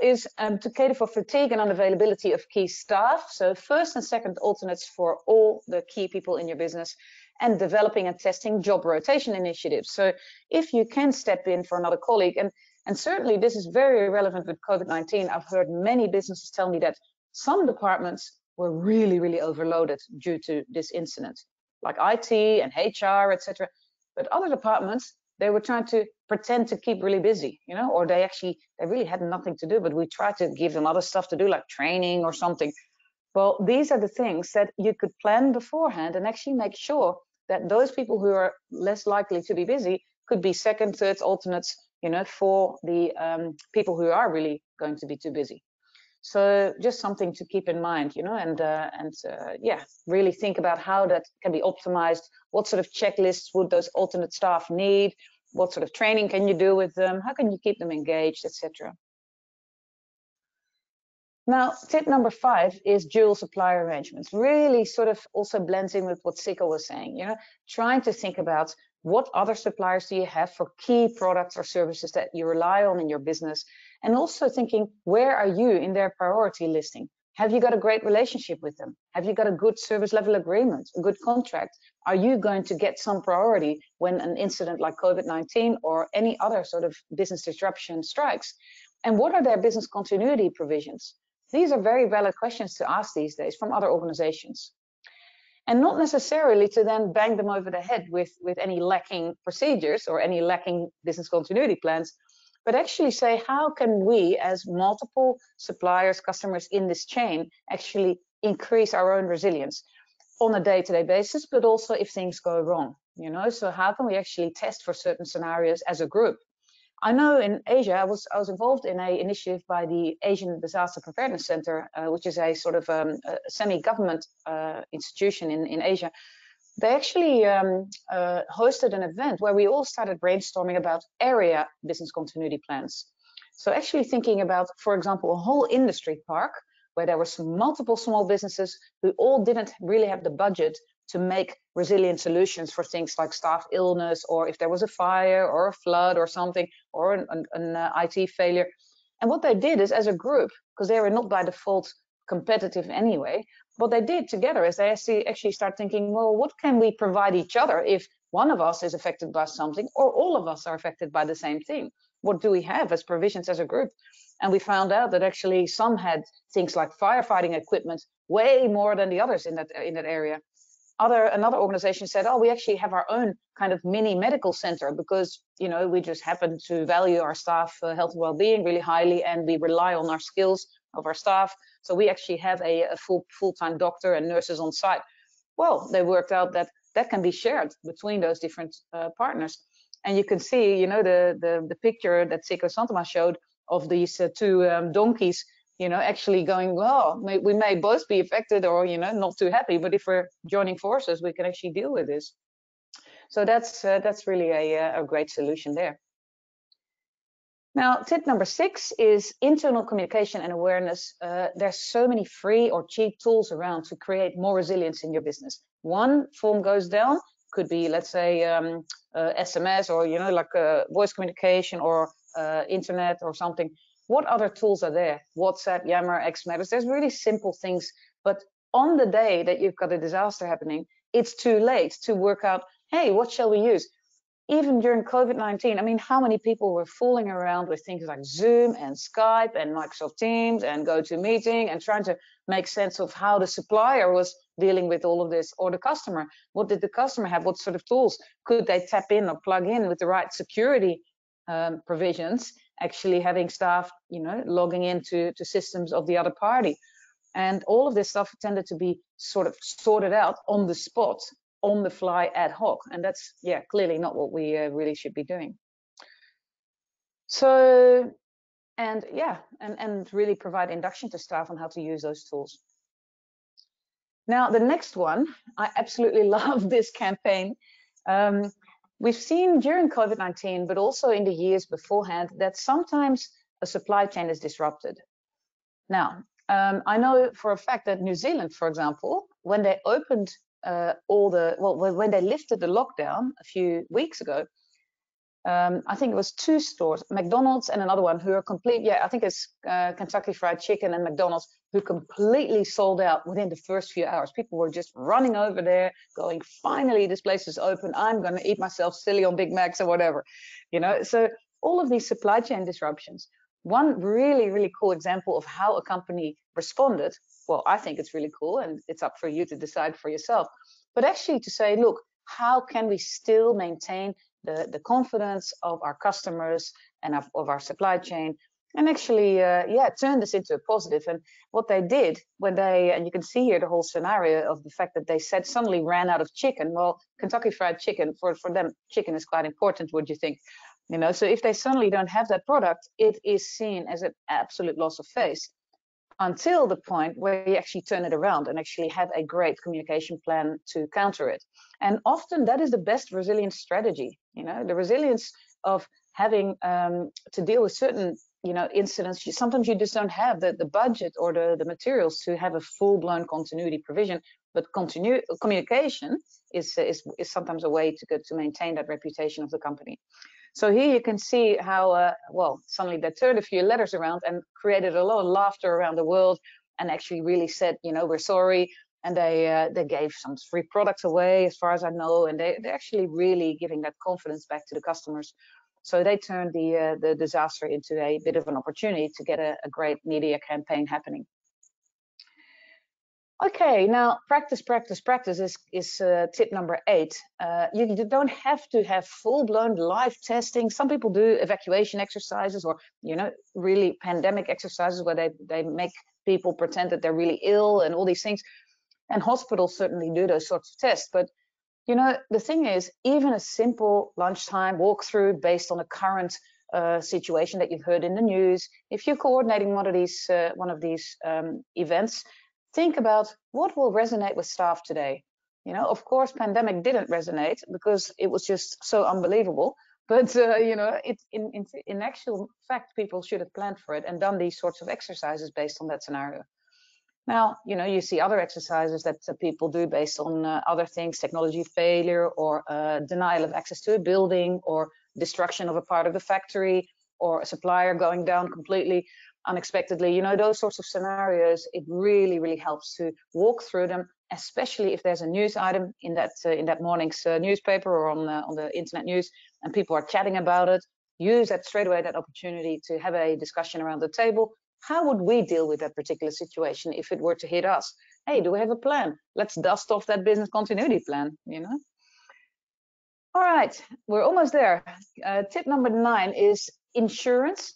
is to cater for fatigue and unavailability of key staff. So first and second alternates for all the key people in your business, and developing and testing job rotation initiatives. So if you can step in for another colleague, and certainly this is very relevant with COVID-19. I've heard many businesses tell me that some departments were really, really overloaded due to this incident, like IT and HR, etc. But other departments, They were trying to pretend to keep really busy, you know, or they really had nothing to do, but we tried to give them other stuff to do, like training or something. Well, these are the things that you could plan beforehand and actually make sure that those people who are less likely to be busy could be second, third, alternates, you know, for the people who are really going to be too busy. So just something to keep in mind, you know, and yeah, really think about how that can be optimized. What sort of checklists would those alternate staff need? What sort of training can you do with them? How can you keep them engaged, etc. Now, tip number 5 is dual supplier arrangements. Really sort of also blends in with what Sikko was saying, you know, trying to think about what other suppliers do you have for key products or services that you rely on in your business, and also thinking, where are you in their priority listing? Have you got a great relationship with them? Have you got a good service level agreement, a good contract? Are you going to get some priority when an incident like COVID-19 or any other sort of business disruption strikes? And what are their business continuity provisions? These are very valid questions to ask these days from other organizations. And not necessarily to then bang them over the head with any lacking procedures or any lacking business continuity plans, but actually say, how can we as multiple suppliers, customers in this chain actually increase our own resilience on a day-to-day basis, but also if things go wrong, you know? So how can we actually test for certain scenarios as a group? I know in Asia, I was involved in an initiative by the Asian Disaster Preparedness Center, which is a sort of a semi-government institution in Asia. They actually hosted an event where we all started brainstorming about area business continuity plans. So actually thinking about, for example, a whole industry park where there were multiple small businesses who all didn't really have the budget to make resilient solutions for things like staff illness, or if there was a fire or a flood or something, or an IT failure. And what they did is, as a group, because they were not by default competitive anyway, what they did together is they actually start thinking, well, what can we provide each other if one of us is affected by something, or all of us are affected by the same thing? What do we have as provisions as a group? And we found out that actually some had things like firefighting equipment way more than the others in that area. Another organization said, oh, we actually have our own kind of mini medical center because, you know, we just happen to value our staff health and well-being really highly, and we rely on our skills of our staff. So we actually have a full-time doctor and nurses on site. Well, they worked out that that can be shared between those different partners. And you can see, you know, the picture that Sikko Santama showed of these two donkeys, you know, actually going, well, we may both be affected or, you know, not too happy, but if we're joining forces, we can actually deal with this. So that's really a great solution there. Now, tip number 6 is internal communication and awareness. There's so many free or cheap tools around to create more resilience in your business. One form goes down, could be, let's say, SMS or, you know, like voice communication or internet or something. What other tools are there? WhatsApp, Yammer, Xmatters. There's really simple things, but on the day that you've got a disaster happening, it's too late to work out, hey, what shall we use? Even during COVID-19, I mean, how many people were fooling around with things like Zoom and Skype and Microsoft Teams and GoToMeeting and trying to make sense of how the supplier was dealing with all of this, or the customer. What did the customer have? What sort of tools could they tap in or plug in with the right security provisions, actually having staff, you know, logging into systems of the other party? And all of this stuff tended to be sort of sorted out on the spot, on the fly, ad hoc, and that's, yeah, clearly not what we really should be doing. So, and yeah, and really provide induction to staff on how to use those tools. Now, the next one, I absolutely love this campaign. We've seen during COVID-19, but also in the years beforehand, that sometimes a supply chain is disrupted. Now, I know for a fact that New Zealand, for example, when they opened when they lifted the lockdown a few weeks ago, I think it was 2 stores, McDonald's and another one, who are I think it's Kentucky Fried Chicken and McDonald's, who completely sold out within the first few hours. People were just running over there, going, finally, this place is open. I'm going to eat myself silly on Big Macs or whatever, you know. So all of these supply chain disruptions. One really, really cool example of how a company responded, well, I think it's really cool, and it's up for you to decide for yourself, but actually to say, look, how can we still maintain the confidence of our customers and of our supply chain, and actually, turn this into a positive. And what they did when and you can see here the whole scenario of the fact that they said suddenly ran out of chicken. Well, Kentucky Fried Chicken, for them, chicken is quite important, would you think? So if they suddenly don't have that product, it is seen as an absolute loss of face, until the point where you actually turn it around and actually have a great communication plan to counter it. And often that is the best resilience strategy. The resilience of having to deal with certain incidents. Sometimes you just don't have the budget or the materials to have a full-blown continuity provision, but communication is sometimes a way to maintain that reputation of the company. So here you can see how, suddenly they turned a few letters around and created a lot of laughter around the world, and actually really said, we're sorry. And they gave some free products away, as far as I know, and they're actually really giving that confidence back to the customers. So they turned the disaster into a bit of an opportunity to get a great media campaign happening. Okay, now practice is tip number 8. You don't have to have full-blown live testing. Some people do evacuation exercises, or really pandemic exercises where they make people pretend that they're really ill and all these things. And hospitals certainly do those sorts of tests. But the thing is, even a simple lunchtime walkthrough based on a current situation that you've heard in the news, if you're coordinating one of these events, think about what will resonate with staff today. Of course, pandemic didn't resonate because it was just so unbelievable. But in actual fact, people should have planned for it and done these sorts of exercises based on that scenario. Now, you see other exercises that people do based on other things, technology failure, or denial of access to a building, or destruction of a part of the factory, or a supplier going down completely unexpectedly. Those sorts of scenarios, it really, really helps to walk through them, especially if there's a news item in that morning's newspaper or on the internet news, and people are chatting about it. Use that straight away, that opportunity to have a discussion around the table. How would we deal with that particular situation if it were to hit us? Hey, do we have a plan? Let's dust off that business continuity plan, All right, we're almost there. Tip number 9 is insurance.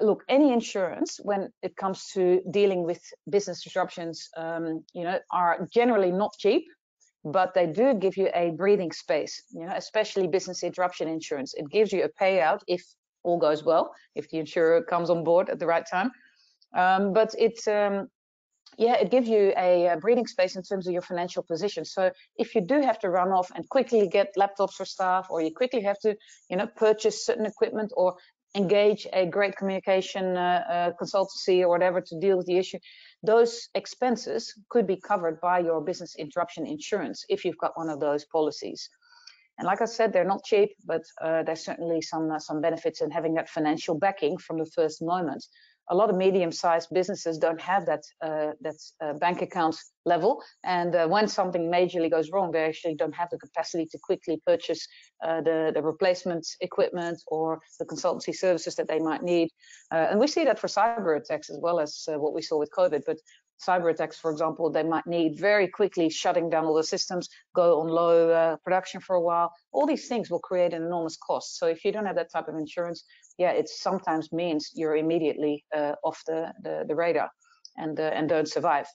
Look, any insurance, when it comes to dealing with business disruptions, are generally not cheap, but they do give you a breathing space, especially business interruption insurance. It gives you a payout if all goes well, if the insurer comes on board at the right time. But it gives you a breathing space in terms of your financial position. So if you do have to run off and quickly get laptops for staff, or you quickly have to, purchase certain equipment, or engage a great communication consultancy or whatever to deal with the issue, those expenses could be covered by your business interruption insurance if you've got one of those policies. And like I said, they're not cheap, but there's certainly some benefits in having that financial backing from the first moment. A lot of medium-sized businesses don't have that bank account level, and when something majorly goes wrong, they actually don't have the capacity to quickly purchase the replacement equipment or the consultancy services that they might need. And we see that for cyber attacks as well as what we saw with COVID. But cyber attacks, for example, they might need very quickly shutting down all the systems, go on low production for a while. All these things will create an enormous cost. So if you don't have that type of insurance, it sometimes means you're immediately off the radar and don't survive.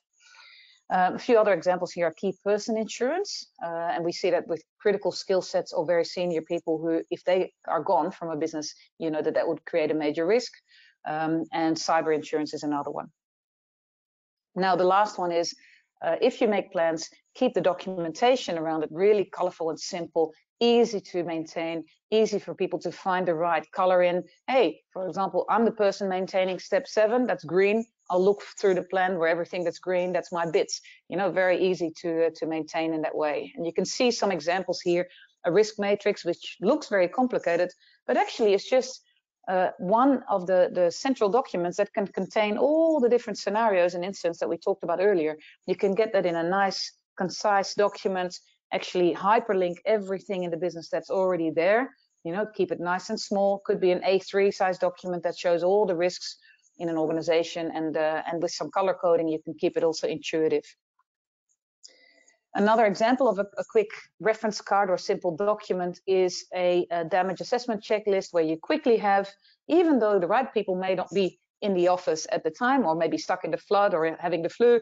A few other examples here are key person insurance, and we see that with critical skill sets or very senior people who, if they are gone from a business, that would create a major risk. And cyber insurance is another one. Now, the last one is, if you make plans, keep the documentation around it really colorful and simple, easy to maintain, easy for people to find the right color in. Hey, for example, I'm the person maintaining step 7, that's green. I'll look through the plan where everything that's green, that's my bits. Very easy to maintain in that way. And you can see some examples here, a risk matrix, which looks very complicated, but actually it's just one of the central documents that can contain all the different scenarios and incidents that we talked about earlier. You can get that in a nice, concise document, actually hyperlink everything in the business that's already there. Keep it nice and small. Could be an A3 size document that shows all the risks in an organization, and with some color coding, you can keep it also intuitive. Another example of a quick reference card or simple document is a damage assessment checklist where you quickly have, even though the right people may not be in the office at the time or maybe stuck in the flood or having the flu,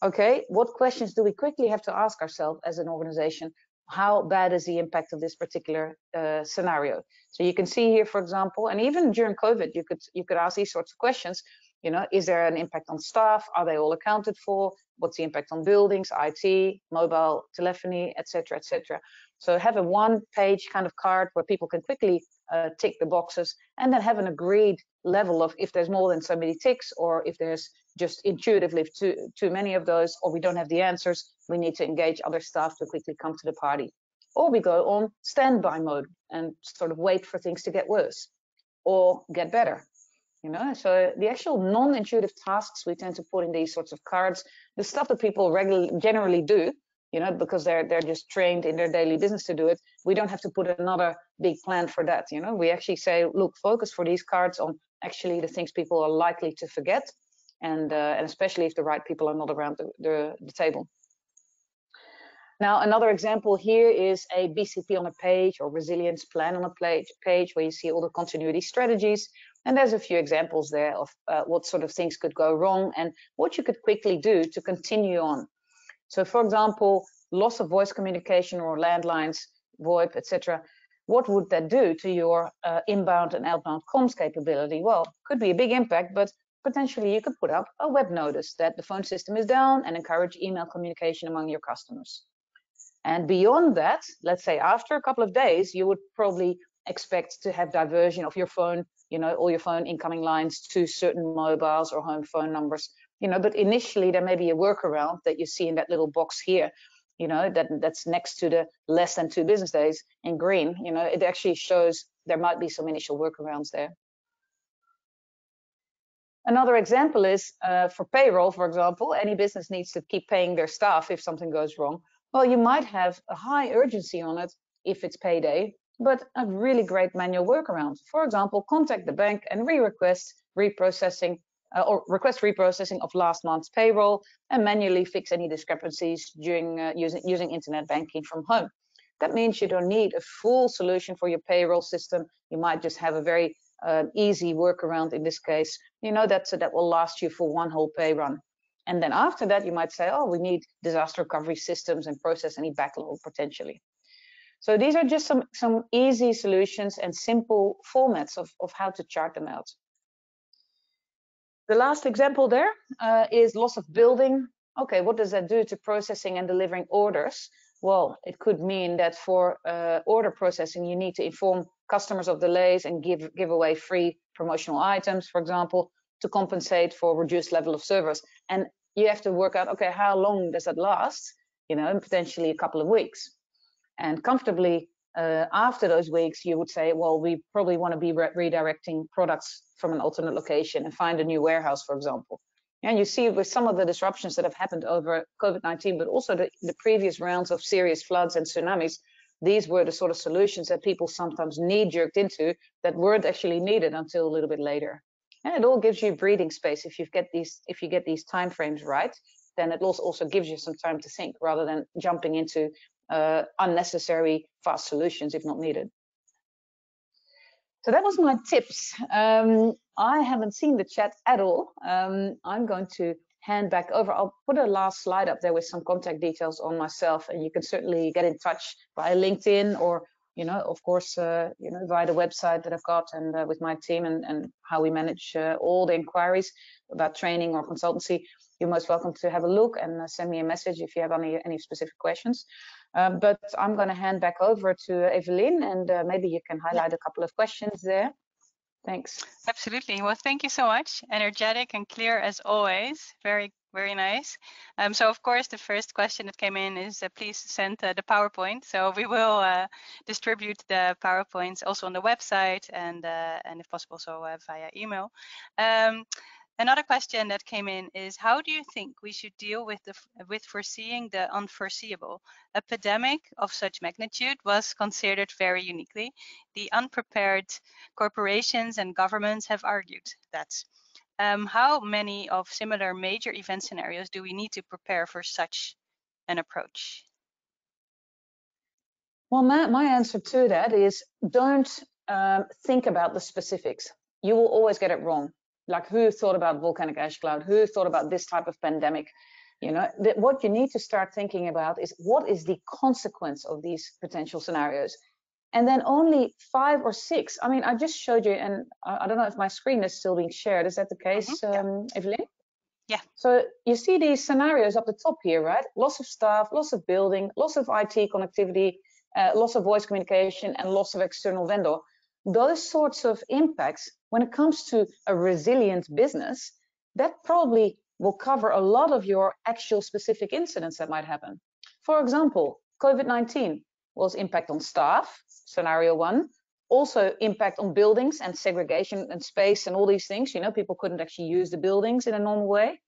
okay, what questions do we quickly have to ask ourselves as an organization? How bad is the impact of this particular scenario? So you can see here, for example, and even during COVID, you could ask these sorts of questions. You know, is there an impact on staff? Are they all accounted for? What's the impact on buildings, IT, mobile telephony, etc., etc. So have a one-page kind of card where people can quickly tick the boxes, and then have an agreed level of if there's more than so many ticks, or if there's just intuitively too many of those, or we don't have the answers, we need to engage other staff to quickly come to the party. Or we go on standby mode and sort of wait for things to get worse or get better. You know, so the actual non-intuitive tasks we tend to put in these sorts of cards, the stuff that people generally do, you know, because they're just trained in their daily business to do it. We don't have to put another big plan for that. You know, we actually say, look, focus for these cards on actually the things people are likely to forget, and especially if the right people are not around the table. Now, another example here is a BCP on a page or resilience plan on a page where you see all the continuity strategies. And there's a few examples there of what sort of things could go wrong and what you could quickly do to continue on. So, for example, loss of voice communication or landlines, VoIP, etc. What would that do to your inbound and outbound comms capability? Well, could be a big impact, but potentially you could put up a web notice that the phone system is down and encourage email communication among your customers. And beyond that, let's say after a couple of days, you would probably expect to have diversion of your phone, you know, all your phone incoming lines to certain mobiles or home phone numbers, you know, but initially there may be a workaround that you see in that little box here, you know, that's next to the less than 2 business days in green. You know, it actually shows there might be some initial workarounds there. Another example is for payroll, for example, any business needs to keep paying their staff if something goes wrong. Well, you might have a high urgency on it if it's payday, but a really great manual workaround. For example, contact the bank and request reprocessing of last month's payroll and manually fix any discrepancies during using internet banking from home. That means you don't need a full solution for your payroll system. You might just have a very easy workaround in this case, you know, that will last you for one whole pay run. And then after that, you might say, oh, we need disaster recovery systems and process any backlog potentially. So these are just some easy solutions and simple formats of how to chart them out. The last example there is loss of building. Okay, what does that do to processing and delivering orders? Well, it could mean that for order processing, you need to inform customers of delays and give away free promotional items, for example, to compensate for reduced level of service. And you have to work out, okay, how long does that last? You know, potentially a couple of weeks. And comfortably after those weeks, you would say, well, we probably want to be redirecting products from an alternate location and find a new warehouse, for example. And you see with some of the disruptions that have happened over COVID-19, but also the previous rounds of serious floods and tsunamis, these were the sort of solutions that people sometimes knee-jerked into that weren't actually needed until a little bit later. And it all gives you breathing space. If you get these time frames right, then it also gives you some time to think rather than jumping into unnecessary fast solutions if not needed. So that was my tips. I haven't seen the chat at all. I'm going to hand back over. I'll put a last slide up there with some contact details on myself, and you can certainly get in touch via LinkedIn or, you know, of course, you know, via the website that I've got and with my team and how we manage all the inquiries about training or consultancy. You're most welcome to have a look and send me a message if you have any specific questions. But I'm going to hand back over to Evelyn, and maybe you can highlight a couple of questions there. Thanks. Absolutely. Well, thank you so much. Energetic and clear as always. Very, very nice. So, of course, the first question that came in is please send the PowerPoint. So we will distribute the PowerPoints also on the website and if possible, so via email. Another question that came in is, how do you think we should deal with foreseeing the unforeseeable? A pandemic of such magnitude was considered very uniquely. The unprepared corporations and governments have argued that. How many of similar major event scenarios do we need to prepare for such an approach? Well, my answer to that is don't think about the specifics. You will always get it wrong. Like, who thought about volcanic ash cloud? Who thought about this type of pandemic? You know, what you need to start thinking about is what is the consequence of these potential scenarios? And then only 5 or 6. I mean, I just showed you, and I don't know if my screen is still being shared. Is that the case, Evelyn? Yeah. So you see these scenarios up the top here, right? Loss of staff, loss of building, loss of IT connectivity, loss of voice communication, and loss of external vendor. Those sorts of impacts, when it comes to a resilient business, that probably will cover a lot of your actual specific incidents that might happen. For example, COVID-19 was impact on staff, scenario 1, also impact on buildings and segregation and space and all these things. You know, people couldn't actually use the buildings in a normal way.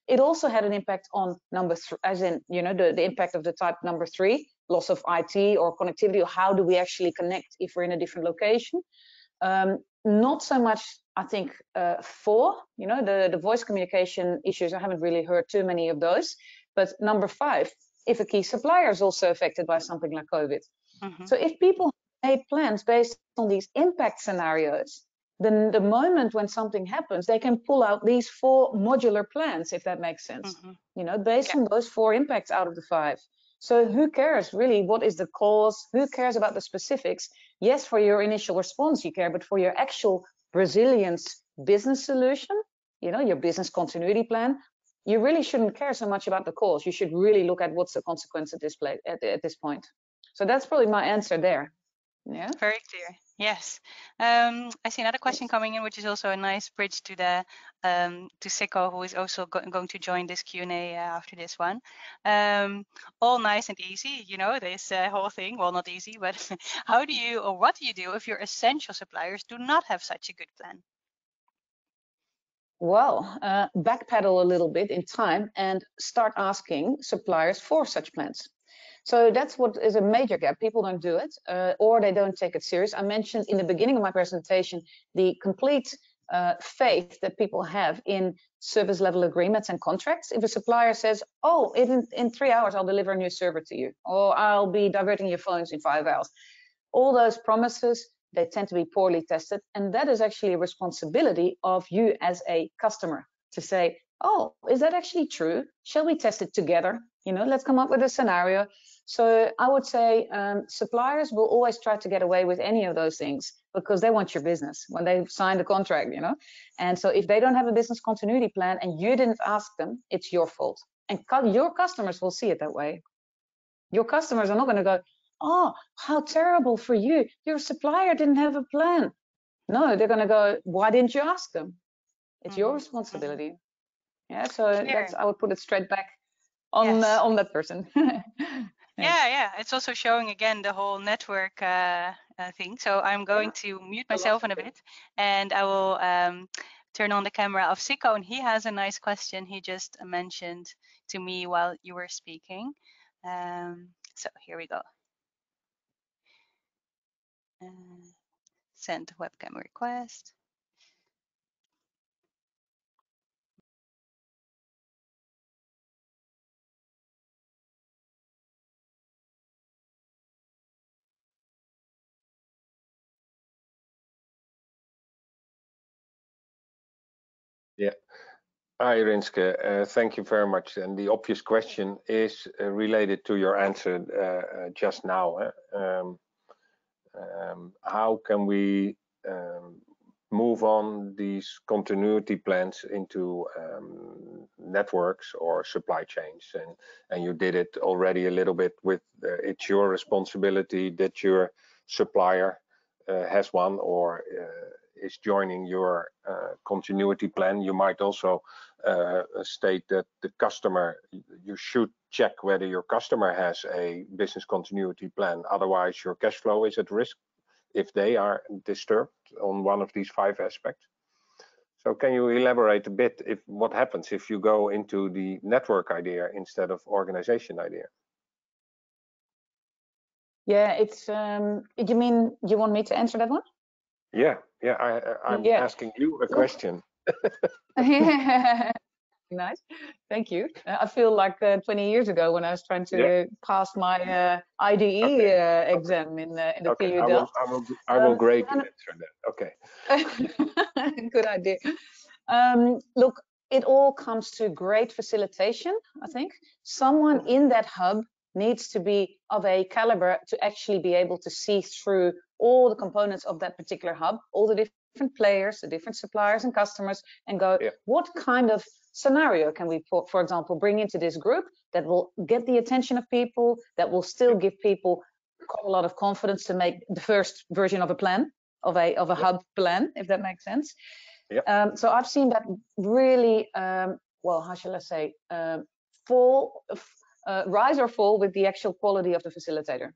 It also had an impact on number 3, as in, you know, the impact of the type number 3, loss of IT or connectivity, or how do we actually connect if we're in a different location. Not so much, I think, 4, you know, the voice communication issues. I haven't really heard too many of those. But number 5, if a key supplier is also affected by something like COVID. So if people made plans based on these impact scenarios, then the moment when something happens, they can pull out these 4 modular plans, if that makes sense, you know, based on those 4 impacts out of the 5. So who cares really what is the cause? Who cares about the specifics? Yes, for your initial response you care, but for your actual resilience business solution, you know, your business continuity plan, you really shouldn't care so much about the cause. You should really look at what's the consequence at this point. So that's probably my answer there. Yeah. Very clear. Yes. I see another question coming in, which is also a nice bridge to the to Sikko, who is also going to join this Q&A after this one. All nice and easy, you know, this whole thing. Well, not easy, but how do you, or what do you do if your essential suppliers do not have such a good plan? Well, backpedal a little bit in time and start asking suppliers for such plans. So that's what is a major gap. People don't do it, or they don't take it serious. I mentioned in the beginning of my presentation the complete faith that people have in service level agreements and contracts. If a supplier says, oh, in 3 hours I'll deliver a new server to you, or I'll be diverting your phones in 5 hours, all those promises, they tend to be poorly tested. And that is actually a responsibility of you as a customer to say, oh, is that actually true? Shall we test it together? You know, let's come up with a scenario. So I would say suppliers will always try to get away with any of those things because they want your business when they sign the contract, you know. And so if they don't have a business continuity plan and you didn't ask them, it's your fault. And your customers will see it that way. Your customers are not going to go, oh, how terrible for you. Your supplier didn't have a plan. No, they're going to go, why didn't you ask them? It's your responsibility. Yeah, so that's, I would put it straight back on that person. Yeah, it's also showing again the whole network thing. So I'm going to mute myself in a bit, and I will turn on the camera of Sikko, and he has a nice question he just mentioned to me while you were speaking. So here we go. Send webcam request. Yeah. Hi, Rinske. Thank you very much. And the obvious question is related to your answer just now. How can we move on these continuity plans into networks or supply chains? And you did it already a little bit with it's your responsibility that your supplier has one or is joining your continuity plan. You might also state that the customer, you should check whether your customer has a business continuity plan. Otherwise, your cash flow is at risk if they are disturbed on one of these 5 aspects. So can you elaborate a bit if what happens if you go into the network idea instead of organization idea? Yeah, it's you mean you want me to answer that one? Yeah, I'm asking you a question. Nice, thank you. I feel like 20 years ago when I was trying to pass my IDE exam in the TU Delft. I will grade the answer then. Okay. Good idea. Look, it all comes to great facilitation, I think. Someone in that hub needs to be of a caliber to actually be able to see through all the components of that particular hub, all the different players, the different suppliers and customers, and go, what kind of scenario can we, for example, bring into this group that will get the attention of people, that will still give people quite a lot of confidence to make the first version of a plan, of a hub plan, if that makes sense. So I've seen that really, well, how shall I say, rise or fall with the actual quality of the facilitator,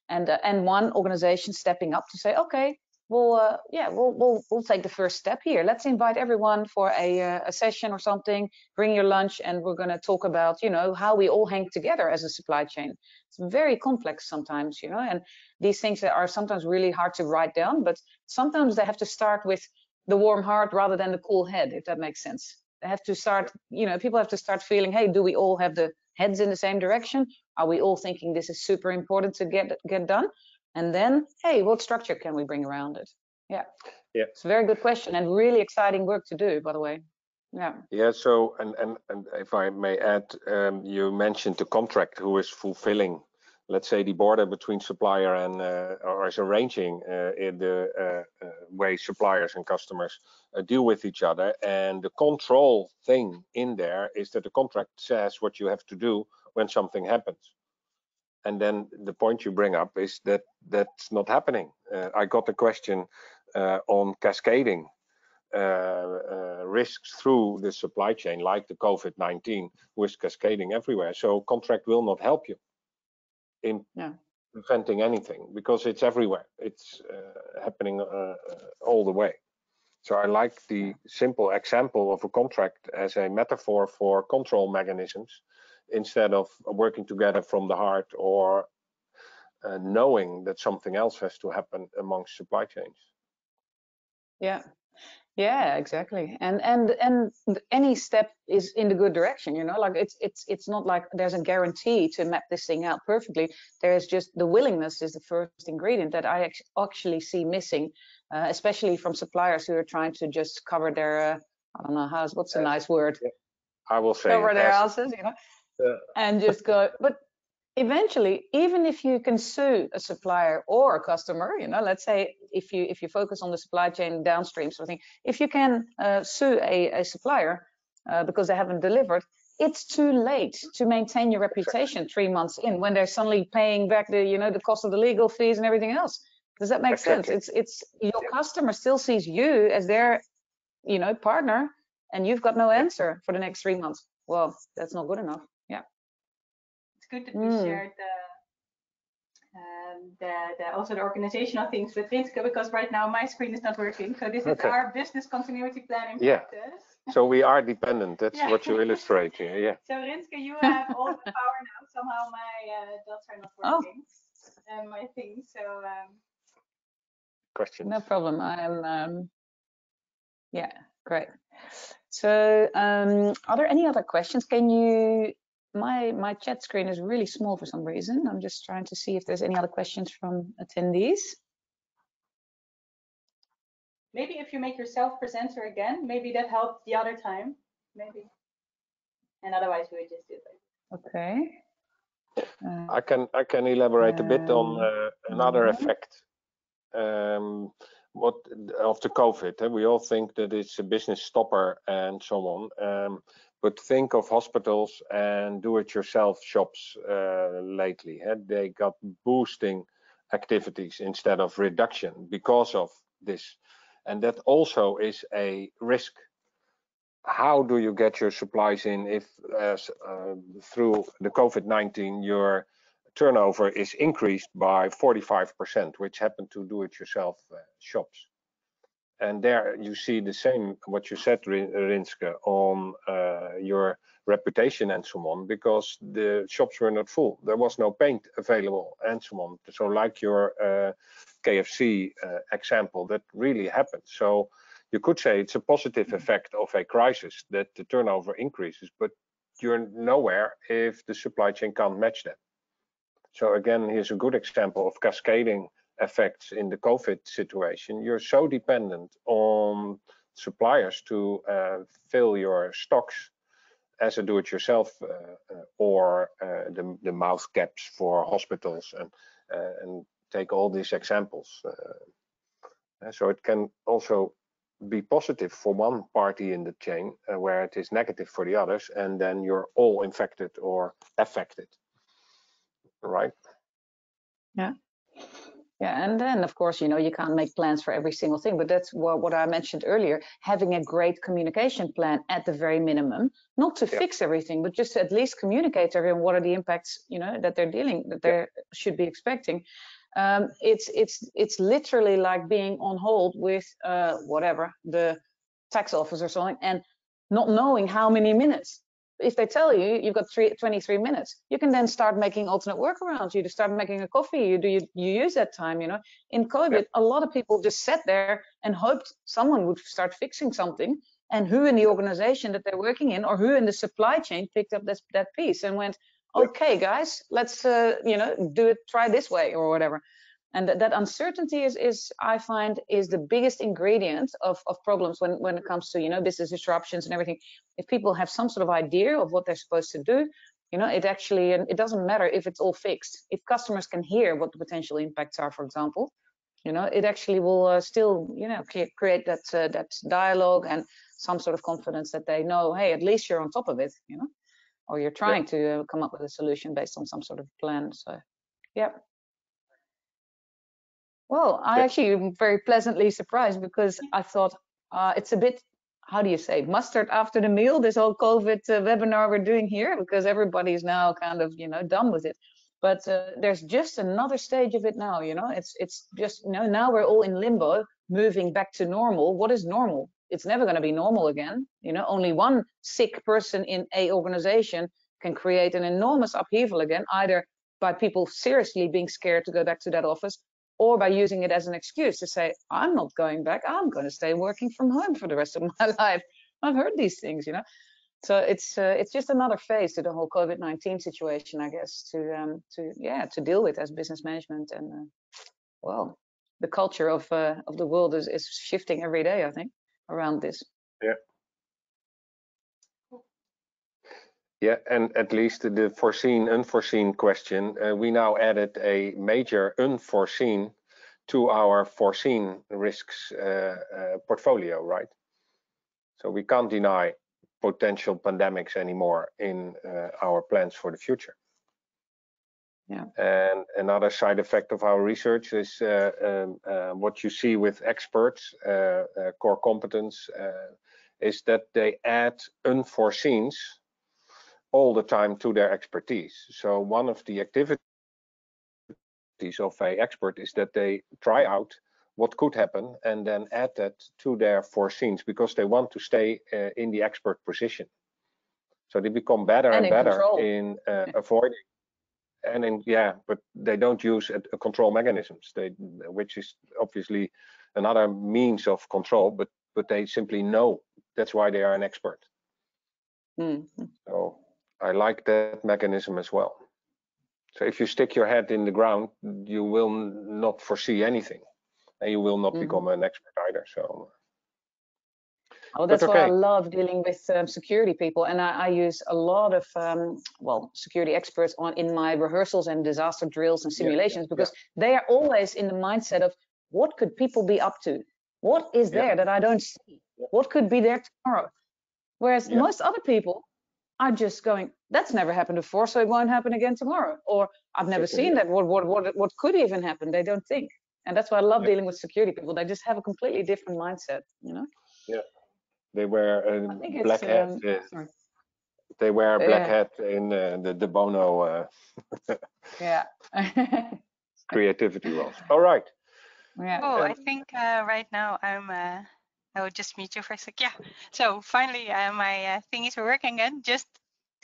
and one organization stepping up to say, okay, we'll take the first step here. Let's invite everyone for a session or something. Bring your lunch, and we're going to talk about, you know, how we all hang together as a supply chain. It's very complex sometimes, you know, and these things that are sometimes really hard to write down, but sometimes they have to start with the warm heart rather than the cool head, if that makes sense. They have to start, you know, people have to start feeling, hey, do we all have the heads in the same direction? Are we all thinking this is super important to get done? And then, hey, what structure can we bring around it? Yeah. It's a very good question and really exciting work to do, by the way. Yeah. So and if I may add, you mentioned the contract who is fulfilling, let's say, the border between supplier and or is arranging in the way suppliers and customers deal with each other. And the control thing in there is that the contract says what you have to do when something happens. And then the point you bring up is that that's not happening. I got a question on cascading risks through the supply chain, like the COVID-19, which is cascading everywhere. So contract will not help you in preventing anything, because it's everywhere. It's happening all the way. So I like the simple example of a contract as a metaphor for control mechanisms, instead of working together from the heart or knowing that something else has to happen amongst supply chains. Yeah, exactly. And any step is in the good direction, you know, like it's not like there's a guarantee to map this thing out perfectly. There's just the willingness is the first ingredient that I actually see missing, especially from suppliers who are trying to just cover their, I don't know, what's a nice word? I will say cover their asses, you know, and just go, but eventually, even if you can sue a supplier or a customer, you know, let's say if you focus on the supply chain downstream sort of thing, if you can sue a supplier because they haven't delivered, it's too late to maintain your reputation 3 months in, when they're suddenly paying back the, you know, the cost of the legal fees and everything else. Does that make sense? It's your customer still sees you as their, you know, partner, and you've got no answer for the next 3 months. Well, that's not good enough. Good that we shared also the organizational things with Rinske, because right now my screen is not working. So this is our business continuity planning practice. So we are dependent. That's what you illustrate here. Yeah. So Rinske, you have all the power now. Somehow my dots are not working. My thing. So questions? No problem. I'm yeah, great. So are there any other questions? Can you? My chat screen is really small for some reason. I'm just trying to see if there's any other questions from attendees. Maybe if you make yourself presenter again, maybe that helped the other time. Maybe. And otherwise we would just do it. Okay. I can elaborate a bit on another effect of the COVID. We all think that it's a business stopper and so on. But think of hospitals and do-it-yourself shops lately. They got boosting activities instead of reduction because of this. And that also is a risk. How do you get your supplies in if through the COVID-19 your turnover is increased by 45%, which happened to do-it-yourself shops? And there you see the same, what you said, Rinske, on your reputation and so on, because the shops were not full. There was no paint available and so on. So like your KFC example, that really happened. So you could say it's a positive effect of a crisis that the turnover increases, but you're nowhere if the supply chain can't match that. So again, here's a good example of cascading effects in the COVID situation. You're so dependent on suppliers to fill your stocks as a do-it-yourself or the mouth caps for hospitals and take all these examples. So it can also be positive for one party in the chain where it is negative for the others, and then you're all infected or affected, right? Yeah. Yeah, and then of course, you know, you can't make plans for every single thing, but that's what I mentioned earlier, having a great communication plan at the very minimum, not to fix everything, but just to at least communicate to everyone what are the impacts, you know, that they should be expecting. It's literally like being on hold with whatever, the tax office or something, and not knowing how many minutes. If they tell you you've got 23 minutes, you can then start making alternate workarounds. You just start making a coffee. You use that time. You know, in COVID, a lot of people just sat there and hoped someone would start fixing something. And who in the organization that they're working in, or who in the supply chain, picked up that piece and went, "Okay, guys, let's you know, do it. Try this way or whatever." And that uncertainty is I find is the biggest ingredient of problems when it comes to, you know, business disruptions and everything. If people have some sort of idea of what they're supposed to do, you know, it actually, and it doesn't matter if it's all fixed. If customers can hear what the potential impacts are, for example, you know, it actually will still, you know, create that dialogue and some sort of confidence that they know, hey, at least you're on top of it, you know, or you're trying to come up with a solution based on some sort of plan. So, yeah. Well, I actually am very pleasantly surprised because I thought it's a bit, how do you say, mustard after the meal, this whole COVID webinar we're doing here, because everybody's now kind of, you know, done with it. But there's just another stage of it now, you know, it's just, you know, now we're all in limbo, moving back to normal. What is normal? It's never going to be normal again. You know, only one sick person in a organization can create an enormous upheaval again, either by people seriously being scared to go back to that office, or by using it as an excuse to say, I'm not going back, I'm going to stay working from home for the rest of my life. I've heard these things, you know. So it's just another phase to the whole COVID-19 situation, I guess, to deal with as business management. And well, the culture of the world is shifting every day, I think, around this. Yeah. Yeah, and at least the foreseen, unforeseen question, we now added a major unforeseen to our foreseen risks portfolio, right? So we can't deny potential pandemics anymore in our plans for the future. Yeah. And another side effect of our research is what you see with experts, core competence, is that they add unforeseens all the time to their expertise. So one of the activities of an expert is that they try out what could happen and then add that to their foreseens, because they want to stay in the expert position. So they become better and better in avoiding, and but they don't use control mechanisms, which is obviously another means of control, but they simply know. That's why they are an expert. So I like that mechanism as well. So if you stick your head in the ground, you will not foresee anything, and you will not become an expert either. So. Oh, that's why I love dealing with security people, and I use a lot of security experts in my rehearsals and disaster drills and simulations, because they are always in the mindset of what could people be up to, what is there that I don't see, what could be there tomorrow. Whereas most other people are just going, that's never happened before, so it won't happen again tomorrow, or I've never seen that. What could even happen? They don't think, and that's why I love dealing with security people. They just have a completely different mindset, you know. Yeah. They wear a black hat. They wear a black hat in the Bono creativity roles. All right. Yeah. Oh, I think right now I will just mute you for a sec. Yeah. So finally, my thingies are working again. Just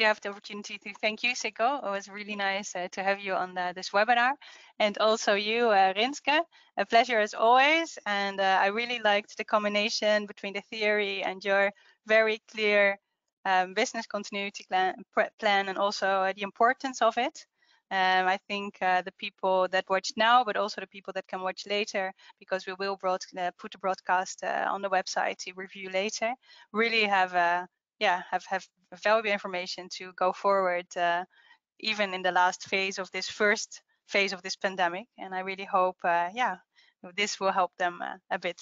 have the opportunity to thank you, Sikko. It was really nice to have you on this webinar. And also you, Rinske. A pleasure as always. And I really liked the combination between the theory and your very clear business continuity plan and also the importance of it. I think the people that watch now, but also the people that can watch later, because we will put the broadcast on the website to review later, really have valuable information to go forward, even in the last phase of this first phase of this pandemic. And I really hope, this will help them a bit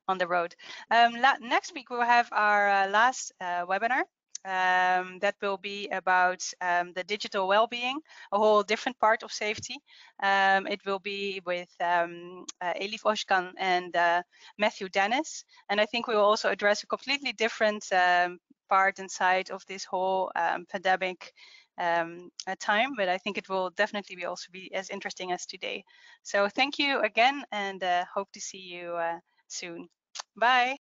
on the road. Next week we'll have our last webinar. That will be about the digital well-being, a whole different part of safety. It will be with Elif Oshkan and Matthew Dennis. And I think we will also address a completely different part and side of this whole pandemic time, but I think it will definitely also be as interesting as today. So thank you again, and hope to see you soon. Bye.